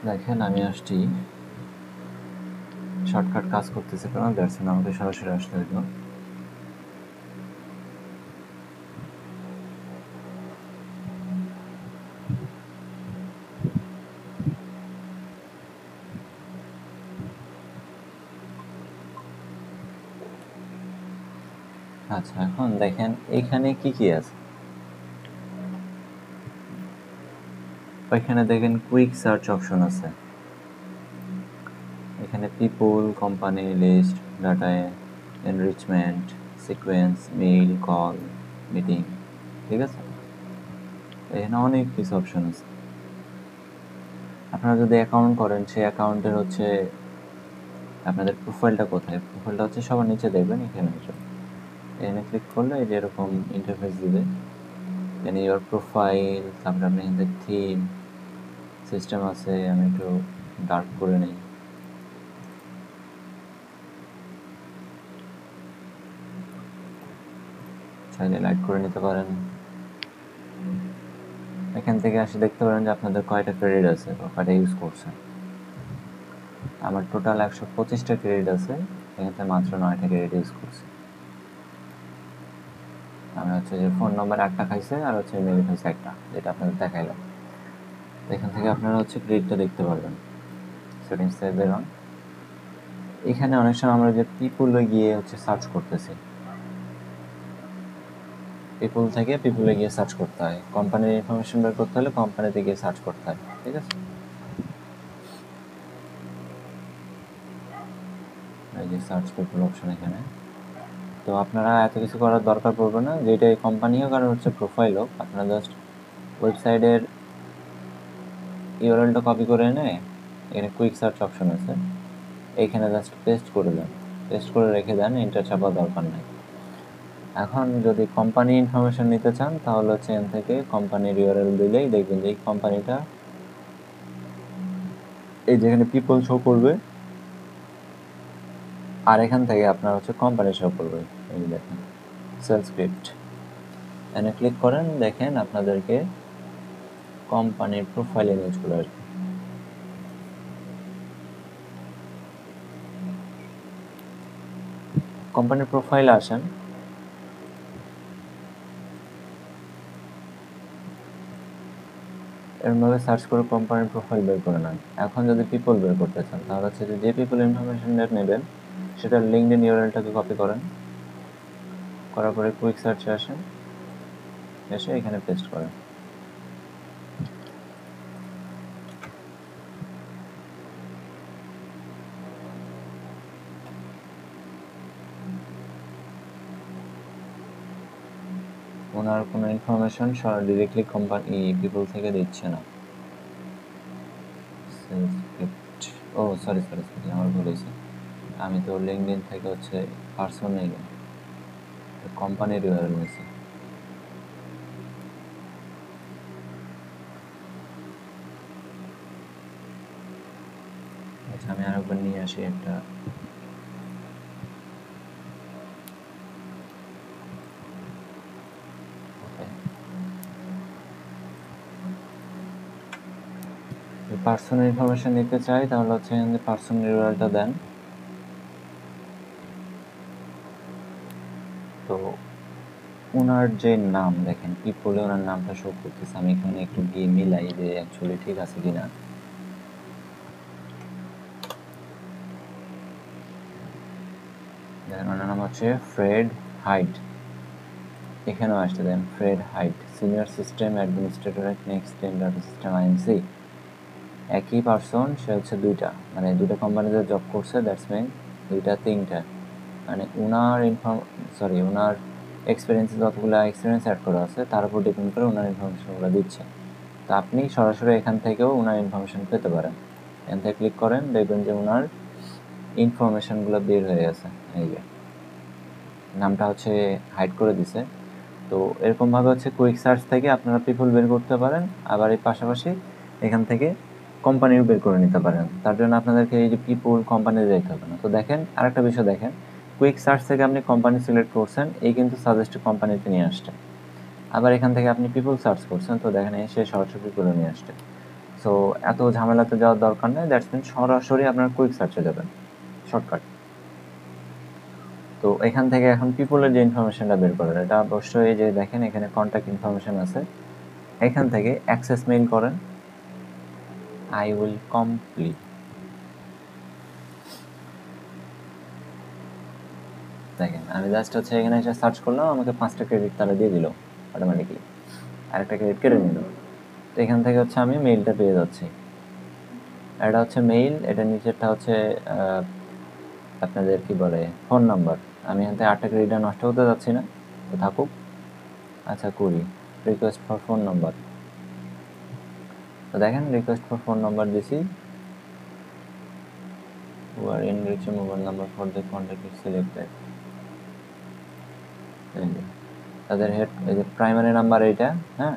Speaker 1: দেখেন আমি আসছি, শর্টকাট কাজ করতেছে কারণ দেখছেন আমাকে সরাসরি আসতে হইলো। আচ্ছা, এখন দেখেন এইখানে কি কি আছে। ওইখানে দেখেন কুইক সার্চ অপশন আছে। এখানে people, company, list, data enrichment, sequence, mail, call, meeting, ঠিক আছে? এখানে অনেক কিছু অপশন আছে। আপনারা যদি অ্যাকাউন্ট করেন সেই অ্যাকাউন্টের হচ্ছে আপনাদের প্রোফাইলটা কোথায়, প্রোফাইলটা হচ্ছে সবার নিচে দেখবেন এখানে। এখানে ক্লিক করলে এই যে এরকম ইন্টারফেস দিবে। এখানে ইওর প্রোফাইল, তারপরে আপনি এখান থেকে থিম, সিস্টেম আছে। আমি একটু ডার্ক করে নিই। চাইলে লাইট করে নিতে পারেন। এখান থেকে আসে দেখতে পারেন যে আপনাদের কয়টা ক্রেডিট আছে বা কয়টা ইউজ করছেন। আমার টোটাল 125টা ক্রেডিট আছে, এখান থেকে মাত্র 9টা ক্রেডিট ইউজ করছি। আমি হচ্ছে যে ফোন নাম্বার একটা খাইছে আর হচ্ছে মেল খাইছে একটা, যেটা আপনাদের দেখাইলাম। এখান থেকে আপনারা হচ্ছে ক্রেডিটটা দেখতে পারবেন। সেটিংস থেকে বের হন। এখানে অনেক সময় আমরা যে পিপুলে গিয়ে হচ্ছে সার্চ করতেছি, পিপুল থেকে পিপুলে গিয়ে সার্চ করতে হয়। কোম্পানির ইনফরমেশন বের করতে হলে কোম্পানিতে গিয়ে সার্চ করতে হয়, ঠিক আছে? এই যে সার্চ পিপুল অপশন এখানে। তো আপনারা এত কিছু করার দরকার পড়বে না, যেটা এই কোম্পানি হোক আর হচ্ছে প্রোফাইল হোক, আপনারা জাস্ট ওয়েবসাইটের ইউআরএলটা কপি করে এনে এখানে কুইক সার্চ অপশন আছে, এইখানে জাস্ট পেস্ট করে দেন, পেস্ট করে রেখে দেন, এন্টার চাপার দরকার নাই। এখন যদি কোম্পানি ইনফরমেশন নিতে চান তাহলে হচ্ছে এখান থেকে কোম্পানির ইউআরএল দিলেই দেখবেন যে এই কোম্পানিটা এই যেখানে পিপল শো করবে, আর এখান থেকে আপনার হচ্ছে কোম্পানি শো করবে। এই দেখেন সেল স্ক্রিপ্ট, এখানে ক্লিক করেন, দেখেন আপনাদেরকে কোম্পানির প্রোফাইল ইমেজগুলো আর কি। কোম্পানির প্রোফাইলে আসেন, এরমভাবে সার্চ করে কোম্পানির প্রোফাইল বের করে নেন। এখন যদি পিপল বের করতে চান তাহলে হচ্ছে যে পিপল ইনফরমেশনটা নেবেন সেটার লিঙ্কডইন ইউআরএলটাকে কপি করেন, করার পরে কুইক সার্চে আসেন, এসে এখানে পেস্ট করেন। ওনার কোনো ইনফরমেশন ডিরেক্টলি কোম্পানি পিপল থেকে দিচ্ছে না। ও সরি, আমার ভুল হয়েছে, আমি তো লিঙ্কডইন থেকে হচ্ছে পার্সোনাল কোম্পানির ইউআরএল নিয়েছি। আচ্ছা, আমি আরেকবার নিয়ে আসি একটা। পার্সোনাল ইনফরমেশন নিতে চাই তাহলে হচ্ছে এখানে পার্সোনাল ইউআরএলটা দেন। তো ওনার যে নাম দেখেন পিপলে ওনার নামটা শো করতেছে, আমি এখানে একটু গিয়ে মিলাই যে অ্যাকচুয়ালি ঠিক আছে কিনা। দেখেন ওনার নাম হচ্ছে ফ্রেড হাইট, এখানেও আসতে দেন Fred Hite, senior system administrator at Next Gen Data System INC. একই পার্সন, সে হচ্ছে দুইটা, মানে দুটো কোম্পানিতে জব করছে, দ্যাটস মিন দুইটা তিনটা, মানে ওনার ওনার এক্সপিরিয়েন্সে যতগুলো এক্সপিরিয়েন্স অ্যাড করা আছে তার উপর ডিপেন্ড করে ওনার ইনফরমেশনগুলো দিচ্ছে। তো আপনি সরাসরি এখান থেকেও ওনার ইনফরমেশন পেতে পারেন। এখান থেকে ক্লিক করেন, দেখবেন যে ওনার ইনফরমেশনগুলো বের হয়ে গেছে। এই যে নামটা হচ্ছে হাইড করে দিছে। তো এরকমভাবে হচ্ছে কুইক সার্চ থেকে আপনারা পিপল বের করতে পারেন, আবার এর পাশাপাশি এখান থেকে কোম্পানিও বের করে নিতে পারেন। তার জন্য আপনাদেরকে এই যে পিপল কোম্পানিতে যেতে হবে না। তো দেখেন আরেকটা বিষয় দেখেন, কুইক সার্চ থেকে আপনি কোম্পানি সিলেক্ট করছেন, এই কিন্তু সাজেস্ট কোম্পানিতে নিয়ে আসছে। আবার এখান থেকে আপনি পিপল সার্চ করছেন, তো দেখেন সে সরাসরি পিপলে নিয়ে আসছে। সো এত ঝামেলাতে যাওয়ার দরকার নেই, দ্যাটস মিন সরাসরি আপনার কুইক সার্চে যাবেন, শর্টকাট। তো এখান থেকে এখন পিপলের যে ইনফরমেশনটা বের করেন, এটা অবশ্যই যে দেখেন এখানে কন্ট্যাক্ট ইনফরমেশন আছে, এখান থেকে অ্যাক্সেস মেইল করেন, আই উইল কমপ্লিট। দেখেন আমি জাস্ট হচ্ছে এখানে এসে সার্চ করলাম, আমাকে 5টা ক্রেডিট তারা দিয়ে দিল অটোমেটিকলি, আরেকটা ক্রেডিট কেটে নিল। তো এখান থেকে হচ্ছে আমি মেইলটা পেয়ে যাচ্ছি, এটা হচ্ছে মেইল, এটা নিচেরটা হচ্ছে আপনাদের কি বলে ফোন নাম্বার। আমি এখান থেকে 8টা ক্রেডিট নষ্ট হতে যাচ্ছি না, তো থাকুক। আচ্ছা করি রিকোয়েস্ট ফর ফোন নাম্বার, তো দেখেন রিকোয়েস্ট ফর ফোন নাম্বার দিছি, who are enriching mobile number for the contact is selected। তাদের হেড এই যে প্রাইমারি নাম্বার এইটা, হ্যাঁ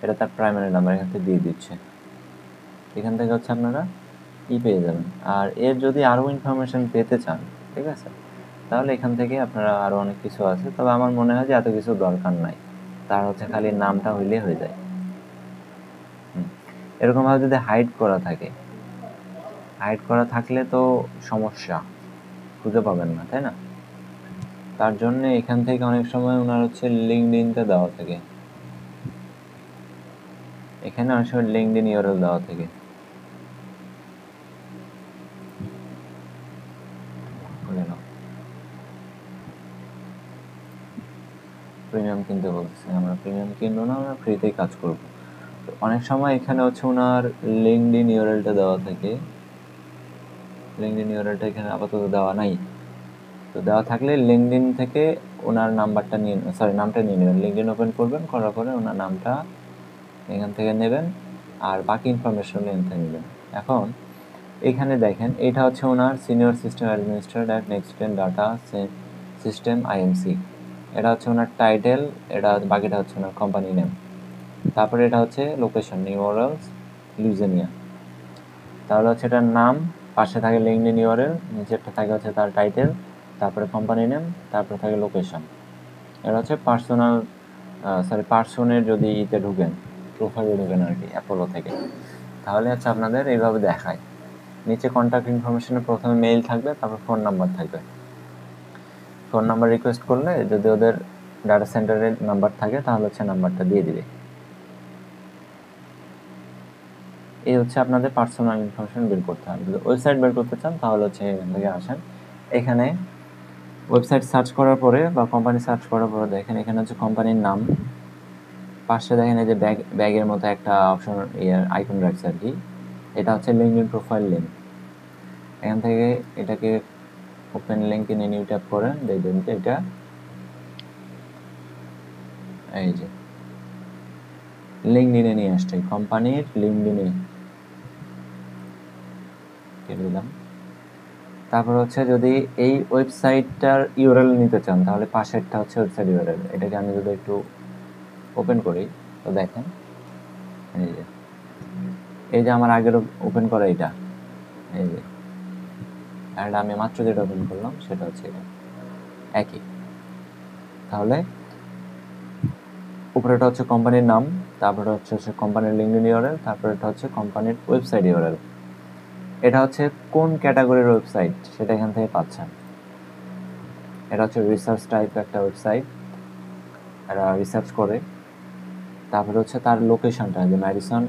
Speaker 1: এটা তার প্রাইমারি নাম্বার, এখান থেকে দিয়ে দিচ্ছে। এখান থেকে হচ্ছে আপনারা পেয়ে যাবেন। আর এর যদি আরও ইনফরমেশন পেতে চান, ঠিক আছে, তাহলে এখান থেকে আপনারা আরও অনেক কিছু আছে, তবে আমার মনে হয় যে এত কিছু দরকার নাই, তার হচ্ছে খালি নামটা হইলে হয়ে যায়। এরকমভাবে যদি হাইড করা থাকে, হাইড করা থাকলে তো সমস্যা, খুঁজে পাবেন না, তাই না? তার জন্য এখান থেকে অনেক সময় ওনার হচ্ছে লিঙ্কডইনটা দেওয়া থাকে, এখানে অনেক সময় লিঙ্কডইন ইউআরএল দেওয়া থাকে। প্রিমিয়াম কিনতে বলতেছে, আমরা প্রিমিয়াম কিনবো না, আমরা ফ্রিতেই কাজ করব। তো অনেক সময় এখানে হচ্ছে ওনার লিঙ্কডইন ইউআরএলটা দেওয়া থাকে, লিঙ্কডইন ইউআরএলটা এখানে আপাতত দেওয়া নাই। তো দেওয়া থাকলে লিঙ্কডইন থেকে ওনার নাম্বারটা নিয়ে, সরি নামটা নিয়ে নেবেন। লিঙ্কডইন ওপেন করবেন, করার পরে ওনার নামটা এখান থেকে নেবেন আর বাকি ইনফরমেশন এখান থেকে নেবেন। এখন এখানে দেখেন এটা হচ্ছে ওনার senior system administrator at NextGen Data System IMC, এটা হচ্ছে ওনার টাইটেল, এটা বাকিটা হচ্ছে ওনার কোম্পানি নেম। তারপরে এটা হচ্ছে লোকেশন নিউ অরলেন্স লুইজিয়ানা, তাহলে হচ্ছে এটার নাম, পাশে থাকে লিঙ্কডইন ইউআরএল, নিচেরটা থাকে হচ্ছে তার টাইটেল, তারপরে কোম্পানি নেম, তারপরে থাকে লোকেশন। এটা হচ্ছে পার্সনের যদি ইতে ঢুকেন, প্রোফাইলে ঢুকেন আর কি অ্যাপোলো থেকে, তাহলে হচ্ছে আপনাদের এইভাবে দেখায়। নিচে কন্ট্যাক্ট ইনফরমেশনে প্রথমে মেইল থাকবে, তারপর ফোন নাম্বার থাকবে। ফোন নাম্বার রিকোয়েস্ট করলে যদি ওদের ডাটা সেন্টারের নাম্বার থাকে তাহলে হচ্ছে নাম্বারটা দিয়ে দিবে। এই হচ্ছে আপনাদের পার্সোনাল ইনফরমেশন বের করতে হবে। যদি ওয়েবসাইট বের করতে চান তাহলে হচ্ছে এখান থেকে আসেন, এখানে ওয়েবসাইট সার্চ করার পরে বা কোম্পানি সার্চ করার পরে দেখেন এখানে হচ্ছে কোম্পানির নাম, পাশে দেখেন এই যে ব্যাগের মতো একটা অপশন আইকন রাখছে আর কি, এটা হচ্ছে লিঙ্কডইন প্রোফাইল লিঙ্ক। এখান থেকে এটাকে open link in new tab করেন, দেখবেন যে এটা এই যে লিঙ্কডইনে নিয়ে আসছে, কোম্পানির লিঙ্কডইনে কেটে দিলাম। তারপর হচ্ছে যদি এই ওয়েবসাইটটার ইউআরএল নিতে চান তাহলে পাশেরটা হচ্ছে ওয়েবসাইট ইউআরএল। এটাকে আমি যদি একটু ওপেন করি তো দেখেন এই যে আমার আগের ওপেন করা এটা, এই যে আর আমি মাত্র যেটা ওপেন করলাম সেটা হচ্ছে এটা একই। তাহলে উপরেটা হচ্ছে কোম্পানির নাম, তারপরে হচ্ছে কোম্পানির লিঙ্কডইন ইউআরএল, তারপরে এটা হচ্ছে কোম্পানির ওয়েবসাইট ইউআরএল। এটা হচ্ছে কোন ক্যাটাগরির ওয়েবসাইট সেটা এখান থেকে পাচ্ছেন। এটা হচ্ছে রিসার্চ টাইপ একটা ওয়েবসাইট, এরা রিসার্চ করে। তারপরে হচ্ছে তার লোকেশনটা যে ম্যাডিসন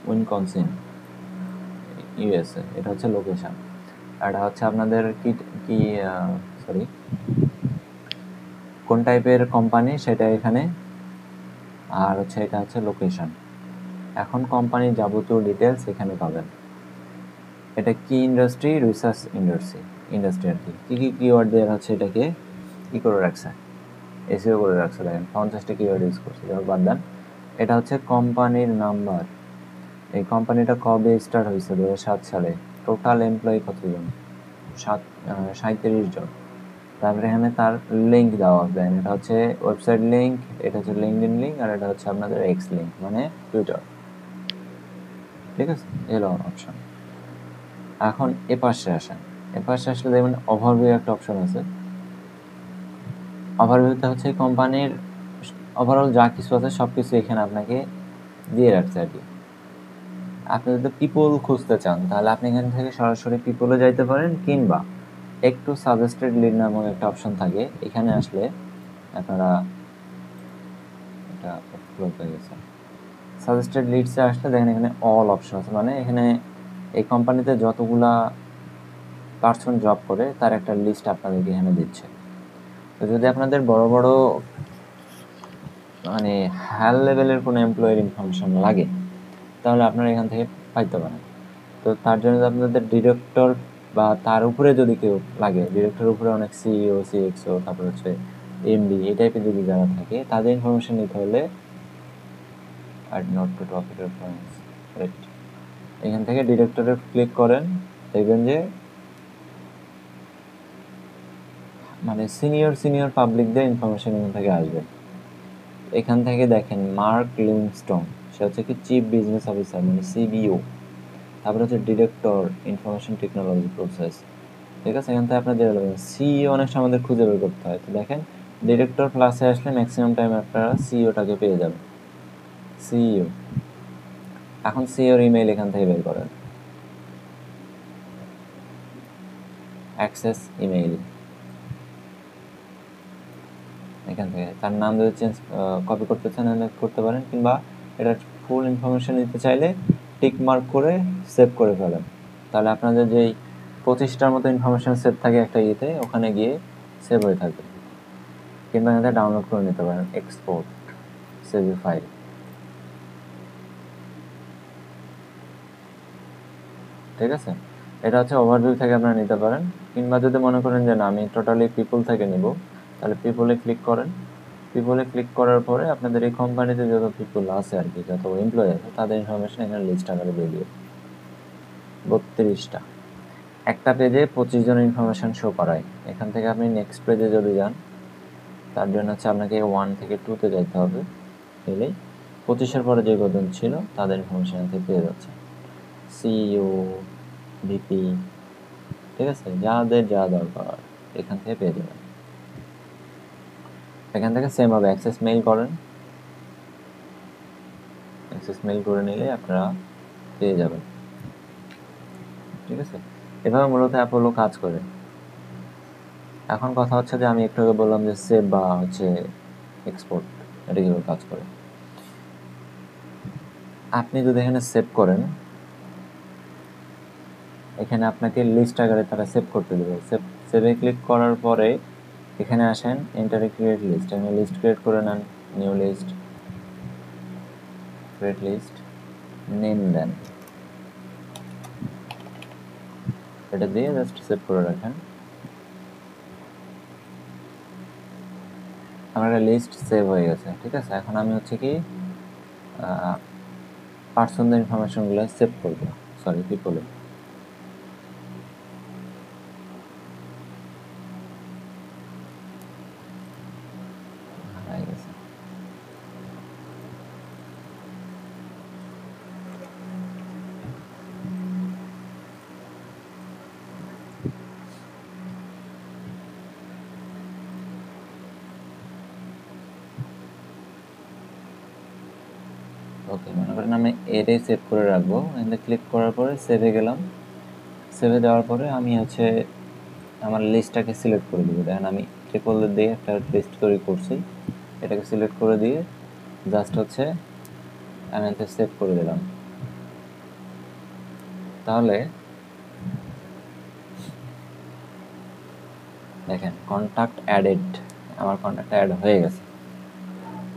Speaker 1: উইসকনসিন ইউএসএ, এটা হচ্ছে লোকেশন। এটা হচ্ছে আপনাদের কি সরি কোন টাইপের কোম্পানি সেটা এখানে, আর হচ্ছে এটা হচ্ছে লোকেশন। এখন কোম্পানির যাবতীয় ডিটেলস এখানে পাবেন। এটা কি ইন্ডাস্ট্রি, রিসার্চ ইন্ডাস্ট্রি আর কি, কী কী কিওয়ার্ড দেওয়া হচ্ছে এটাকে কী করে রাখছে, এসিও করে রাখছে। দেখেন 50টা কিওয়ার্ড ইউজ করছে, যাও বাদ দেন। এটা হচ্ছে কোম্পানির নাম্বার, এই কোম্পানিটা কবে স্টার্ট হয়েছে 2007 সালে, টোটাল এমপ্লয়ি কতজন, 37 জন। তারপরে এখানে তার লিঙ্ক দেওয়া দেন, এটা হচ্ছে ওয়েবসাইট লিঙ্ক, এটা হচ্ছে লিঙ্কডইন লিঙ্ক, আর এটা হচ্ছে আপনাদের এক্স লিঙ্ক মানে টুইটার। ঠিক আছে, এলো অপশন। এখন এপাশে আসেন, এপাশে আসলে দেখবেন ওভারভিউ একটা অপশন আছে। ওভারভিউতে হচ্ছে কোম্পানির ওভারঅল যা কিছু আছে সব কিছু এখানে আপনাকে দিয়ে রাখছে আর কি। আপনি যদি পিপল খুঁজতে চান তাহলে আপনি এখান থেকে সরাসরি পিপলে যাইতে পারেন, কিংবা একটু সাজেস্টেড লিড নামক একটা অপশন থাকে, এখানে আসলে আপনারা এটা ক্লোজ হয়ে গেছে, সাজেস্টেড লিডসে আসলে দেখেন এখানে অল অপশন আছে, মানে এখানে এই কোম্পানিতে যতগুলা পার্সন জব করে তার একটা লিস্ট আপনাদেরকে এখানে দিচ্ছে। তো যদি আপনাদের বড় বড় মানে হাই লেভেলের কোনো এমপ্লয়ের ইনফরমেশন লাগে তাহলে আপনারা এখান থেকে পাইতে পারেন। তো তার জন্য আপনাদের ডিরেক্টর বা তার উপরে যদি কেউ লাগে, ডিরেক্টরের উপরে অনেক সিইও সিএক্সও তারপর হচ্ছে এমডি এই টাইপের যদি যারা থাকে তাদের ইনফরমেশন নিতে হলে add note to topic reference, এখান থেকে ডিরেক্টরে ক্লিক করেন, দেখবেন যে মানে সিনিয়র পাবলিকদের ইনফরমেশন এখান থেকে আসবে। এখান থেকে দেখেন মার্ক লিভিংস্টোন, সে হচ্ছে কি চিফ বিজনেস অফিসার মানে সিবিও, তারপরে হচ্ছে ডিরেক্টর ইনফরমেশন টেকনোলজি প্রসেস। ঠিক আছে, এখান থেকে আপনাদের সিইও অনেক সময় আমাদের খুঁজে বের করতে হয়। তো দেখেন ডিরেক্টর প্লাসে আসলে ম্যাক্সিমাম টাইম আপনারা সিইওটাকে পেয়ে যাবেন, সিইও। এখন সি ওর ইমেইল এখান থেকে বের করেন, অ্যাক্সেস ইমেইল, এখান থেকে তার নাম যদি চেঞ্জ কপি করতে চান করতে পারেন, কিংবা এটা ফুল ইনফরমেশন নিতে চাইলে টিক মার্ক করে সেভ করে ফেলেন, তাহলে আপনাদের যেই 25টার মতো ইনফরমেশন সেভ থাকে একটা ইয়েতে, ওখানে গিয়ে সেভ হয়ে থাকবে। কিংবা এখানে ডাউনলোড করে নিতে পারেন, এক্সপোর্ট সেভ ফাইল। ঠিক আছে, এটা হচ্ছে ওভারভিউ থেকে আপনারা নিতে পারেন। কিংবা যদি মনে করেন যে না আমি টোটালি পিপল থেকে নিব, তাহলে পিপলে ক্লিক করেন। পিপলে ক্লিক করার পরে আপনাদের এই কোম্পানিতে যত পিপল আছে আর কি, যত এমপ্লয়ি আছে তাদের ইনফরমেশন এখানে লিস্ট আকারে দিয়ে দিও, 32টা। একটা পেজে 25 জনের ইনফরমেশন শো করায়। এখান থেকে আপনি নেক্সট পেজে যদি যান, তার জন্য হচ্ছে আপনাকে 1 থেকে 2তে যেতে হবে, এলেই 25-এর পরে যে কজন ছিল তাদের ইনফরমেশন থেকে পেয়ে যাচ্ছে, সিইও, ভিপি, ঠিক আছে, যাদের যা দরকার এখান থেকে পেয়ে যাবেন। এখান থেকে সেম হবে, অ্যাক্সেস মেইল করেন, অ্যাক্সেস মেইল করে নিলে আপনারা পেয়ে যাবেন। ঠিক আছে, এভাবে মূলত অ্যাপোলো কাজ করে। এখন কথা হচ্ছে যে আমি একটু আগে বললাম যে সেভ বা হচ্ছে এক্সপোর্ট, এটা কীভাবে কাজ করে। আপনি যদি এখানে সেভ করেন, এখানে আপনাকে লিস্ট আকারে তারা সেভ করতে দেবে। সেভে ক্লিক করার পরে এখানে আসেন, এন্টারে ক্রিয়েট লিস্ট, এখানে লিস্ট ক্রিয়েট করে নেন, new list, create list, name দেন, এটা দিয়ে জাস্ট সেভ করে রাখেন। আমার একটা লিস্ট সেভ হয়ে গেছে। ঠিক আছে, এখন আমি হচ্ছে কি পার্সনদের ইনফরমেশনগুলো সেভ করবো, সরি পিপলে। ওকে, মনে করেন আমি এটাই সেভ করে রাখবো। এখানে ক্লিক করার পরে সেভে গেলাম, সেভে দেওয়ার পরে আমি হচ্ছে আমার লিস্টটাকে সিলেক্ট করে দেবো। দেখেন আমি ট্রিপল দিয়ে একটা লিস্ট তৈরি করছি, এটাকে সিলেক্ট করে দিয়ে জাস্ট হচ্ছে আমি এতে সেভ করে দিলাম। তাহলে দেখেন কন্ট্যাক্ট অ্যাডেড, আমার কন্ট্যাক্ট অ্যাড হয়ে গেছে।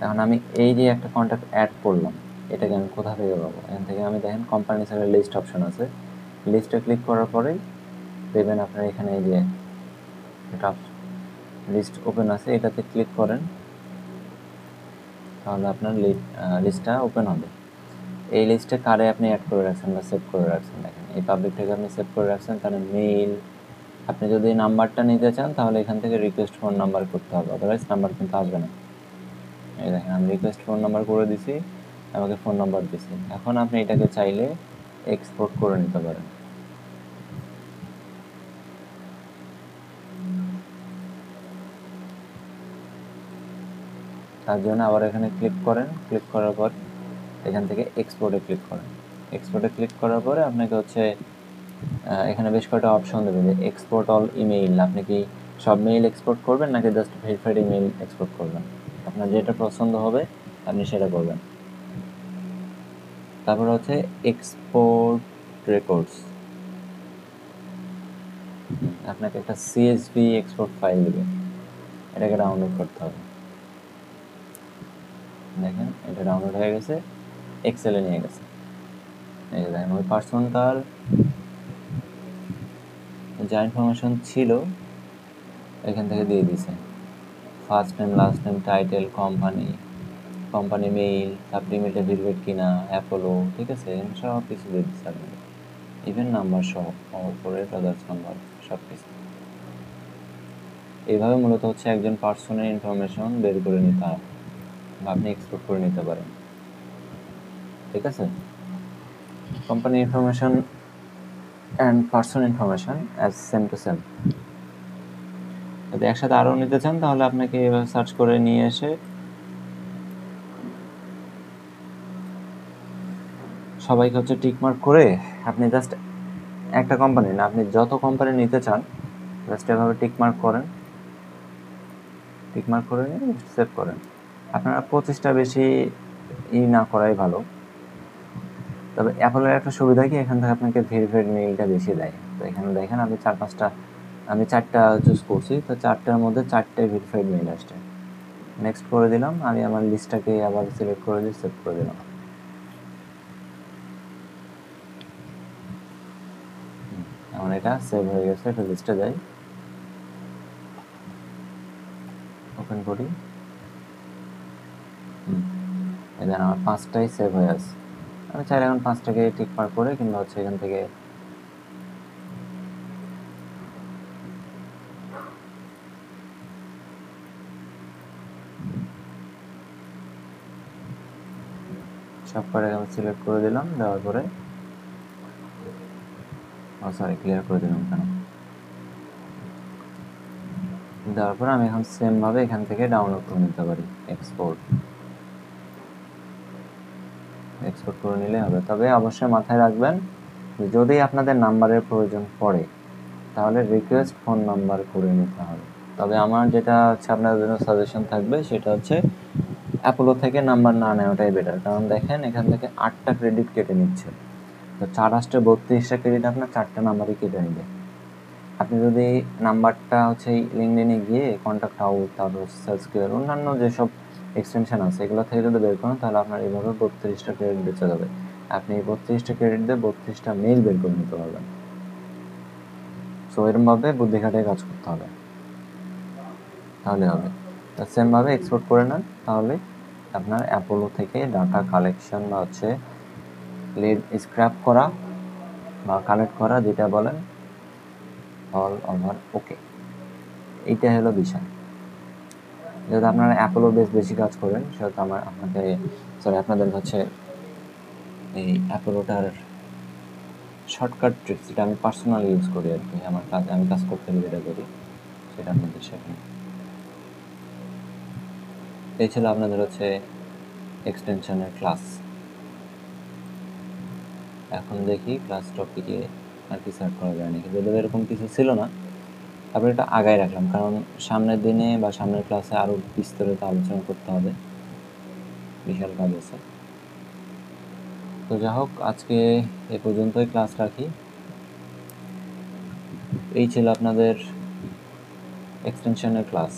Speaker 1: এখন আমি এই যে একটা কন্ট্যাক্ট অ্যাড করলাম, এটাকে আমি কোথা থেকে পাবো? এখান থেকে আমি দেখেন কোম্পানি সাথে লিস্ট অপশন আছে, লিস্টে ক্লিক করার পরেই দেখবেন আপনার এখানে এই যে একটা লিস্ট ওপেন আছে, এটাতে ক্লিক করেন, তাহলে আপনার লিস্টটা ওপেন হবে। এই লিস্টে কারে আপনি অ্যাড করে রাখছেন বা সেভ করে রাখছেন, দেখেন এই পাবলিকটাকে আপনি সেভ করে রাখছেন, তাহলে মেইল, আপনি যদি নাম্বারটা নিতে চান তাহলে এখান থেকে রিকোয়েস্ট ফোন নাম্বার করতে হবে, আদারওয়াইজ নাম্বার কিন্তু আসবে না। এই দেখেন আমি রিকোয়েস্ট ফোন নাম্বার করে দিছি, আমাকে ফোন নাম্বার দিছি। এখন আপনি এটাকে চাইলে এক্সপোর্ট করে নিতে পারেন। তার জন্য আবার এখানে ক্লিক করেন, ক্লিক করার পর এখান থেকে এক্সপোর্টে ক্লিক করেন। এক্সপোর্টে ক্লিক করার পরে আপনাকে হচ্ছে এখানে বেশ কয়েকটা অপশন দেবে যে এক্সপোর্ট অল ইমেইল, আপনি কি সব মেইল এক্সপোর্ট করবেন নাকি জাস্ট ভেরিফাইড ইমেইল এক্সপোর্ট করবেন, আপনার যেটা পছন্দ হবে আপনি সেটা করবেন। তারপর হচ্ছে এক্সপোর্ট রেকর্ডস, আপনাকে একটা সিএসভি এক্সপোর্ট ফাইল দেবে, এটাকে ডাউনলোড করতে হবে। দেখেন এটা ডাউনলোড হয়ে গেছে, এক্সেলে নিয়ে গেছে। এই যে দেখেন ওই পার্সনটার যা ইনফরমেশন ছিল এখান থেকে দিয়ে দিছে, first name, last name, title, company mail, আপনি ইমেলটা ভেরিফাইড কিনা, অ্যাপোলো, ঠিক আছে, সব কিছু দিয়ে দিচ্ছে আপনাকে, ইভেন নাম্বার সহ, কর্পোরেট আদার্স নাম্বার সব কিছু। এইভাবে মূলত হচ্ছে একজন পার্সনের ইনফরমেশন বের করে নিতে হয় বা আপনি এক্সপোর্ট করে নিতে পারেন। ঠিক আছে, company information and person information as same to same. যদি একসাথে আরও নিতে চান তাহলে আপনাকে এভাবে সার্চ করে নিয়ে এসে সবাইকে হচ্ছে টিক মার্ক করে আপনি জাস্ট একটা কোম্পানি না, আপনি যত কোম্পানি নিতে চান জাস্ট এভাবে টিক মার্ক করেন, টিক মার্ক করে নিয়ে সেভ করেন। আপনারা 25টা বেশি না করাই ভালো। তবে অ্যাপলের একটা সুবিধা কি, এখান থেকে আপনাকে ভেরিফাইড মেইলটা বেশি দেয়। তো এখানে দেখেন আমি 4-5টা, আমি 4টা চুজ করছি, তো 4টার মধ্যে 4টাই ভেরিফাইড মেইল আসছে। নেক্সট করে দিলাম, আমি আমার লিস্টটাকে আবার সিলেক্ট করে দিয়ে সেভ করে দিলাম। এখন এটা সেভ হয়ে গেছে, একটা লিস্টে যাই, ওপেন করি, এখানে আমার 5টাই সেভ হয়ে আছে। আমি চাইলে এখন 5টাকে টিক মার্ক করে কিংবা হচ্ছে এখান থেকে সব করে আমি সিলেক্ট করে দিলাম, দেওয়ার পরে সরি ক্লিয়ার করে দিলাম কেন, দেওয়ার পরে আমি এখন সেম ভাবে এখান থেকে ডাউনলোড করে নিতে পারি, এক্সপোর্ট করে নিলে হবে। তবে অবশ্যই মাথায় রাখবেন যদি আপনাদের নাম্বারের প্রয়োজন পড়ে তাহলে রিকোয়েস্ট ফোন নাম্বার করে নিতে হবে। তবে আমার যেটা হচ্ছে আপনাদের জন্য সাজেশন থাকবে সেটা হচ্ছে অ্যাপোলো থেকে নাম্বার না নেওয়াটাই বেটার। কারণ দেখেন এখান থেকে 8টা ক্রেডিট কেটে নিচ্ছে, তো 4 × 8 = 32টা ক্রেডিট আপনার 4টা নাম্বারই কেটে নিবে। আপনি যদি নাম্বারটা হচ্ছে লিঙ্কডইনে গিয়ে কন্ট্যাক্ট আউট, তারপর সার্চ কিওয়ার্ড, অন্যান্য যেসব এক্সটেনশন আছে এগুলো থেকে যদি বের করেন তাহলে আপনার এইভাবে 32টা ক্রেডিট বেঁচে যাবে। আপনি 32টা ক্রেডিট দিয়ে 32টা মেইল বের করে নিতে পারবেন। সো এরকমভাবে বুদ্ধি খাটিয়ে কাজ করতে হবে, তাহলে হবে। তো সেমভাবে এক্সপোর্ট করে নেন, তাহলে আপনার অ্যাপোলো থেকে ডাটা কালেকশন বা হচ্ছে লিড স্ক্র্যাপ করা বা কালেক্ট করা যেটা বলেন অল ওভার ওকে। এইটা হলো বিষয়। যেহেতু আপনারা অ্যাপোলো বেশি কাজ করেন সেহেতু আপনাদের হচ্ছে এই অ্যাপোলোটার শর্টকাট ট্রিক্স যেটা আমি পার্সোনালি ইউজ করি আর কি, আমার কাজ আমি কাজ করতে গেলে যেটা করি সেটা আপনাদের শেখাই। এই ছিল আপনাদের হচ্ছে এক্সটেনশনের ক্লাস। এখন দেখি ক্লাস টপিকে আর কি সেট করা যায় নাকি, যদি এরকম কিছু ছিল না তারপরে এটা আগায় রাখলাম, কারণ সামনের দিনে বা সামনের ক্লাসে আরও বিস্তারিত আলোচনা করতে হবে, বিশাল কাজ আছে। তো যা হোক আজকে এ পর্যন্তই ক্লাস রাখি। এই ছিল আপনাদের এক্সটেনশনের ক্লাস।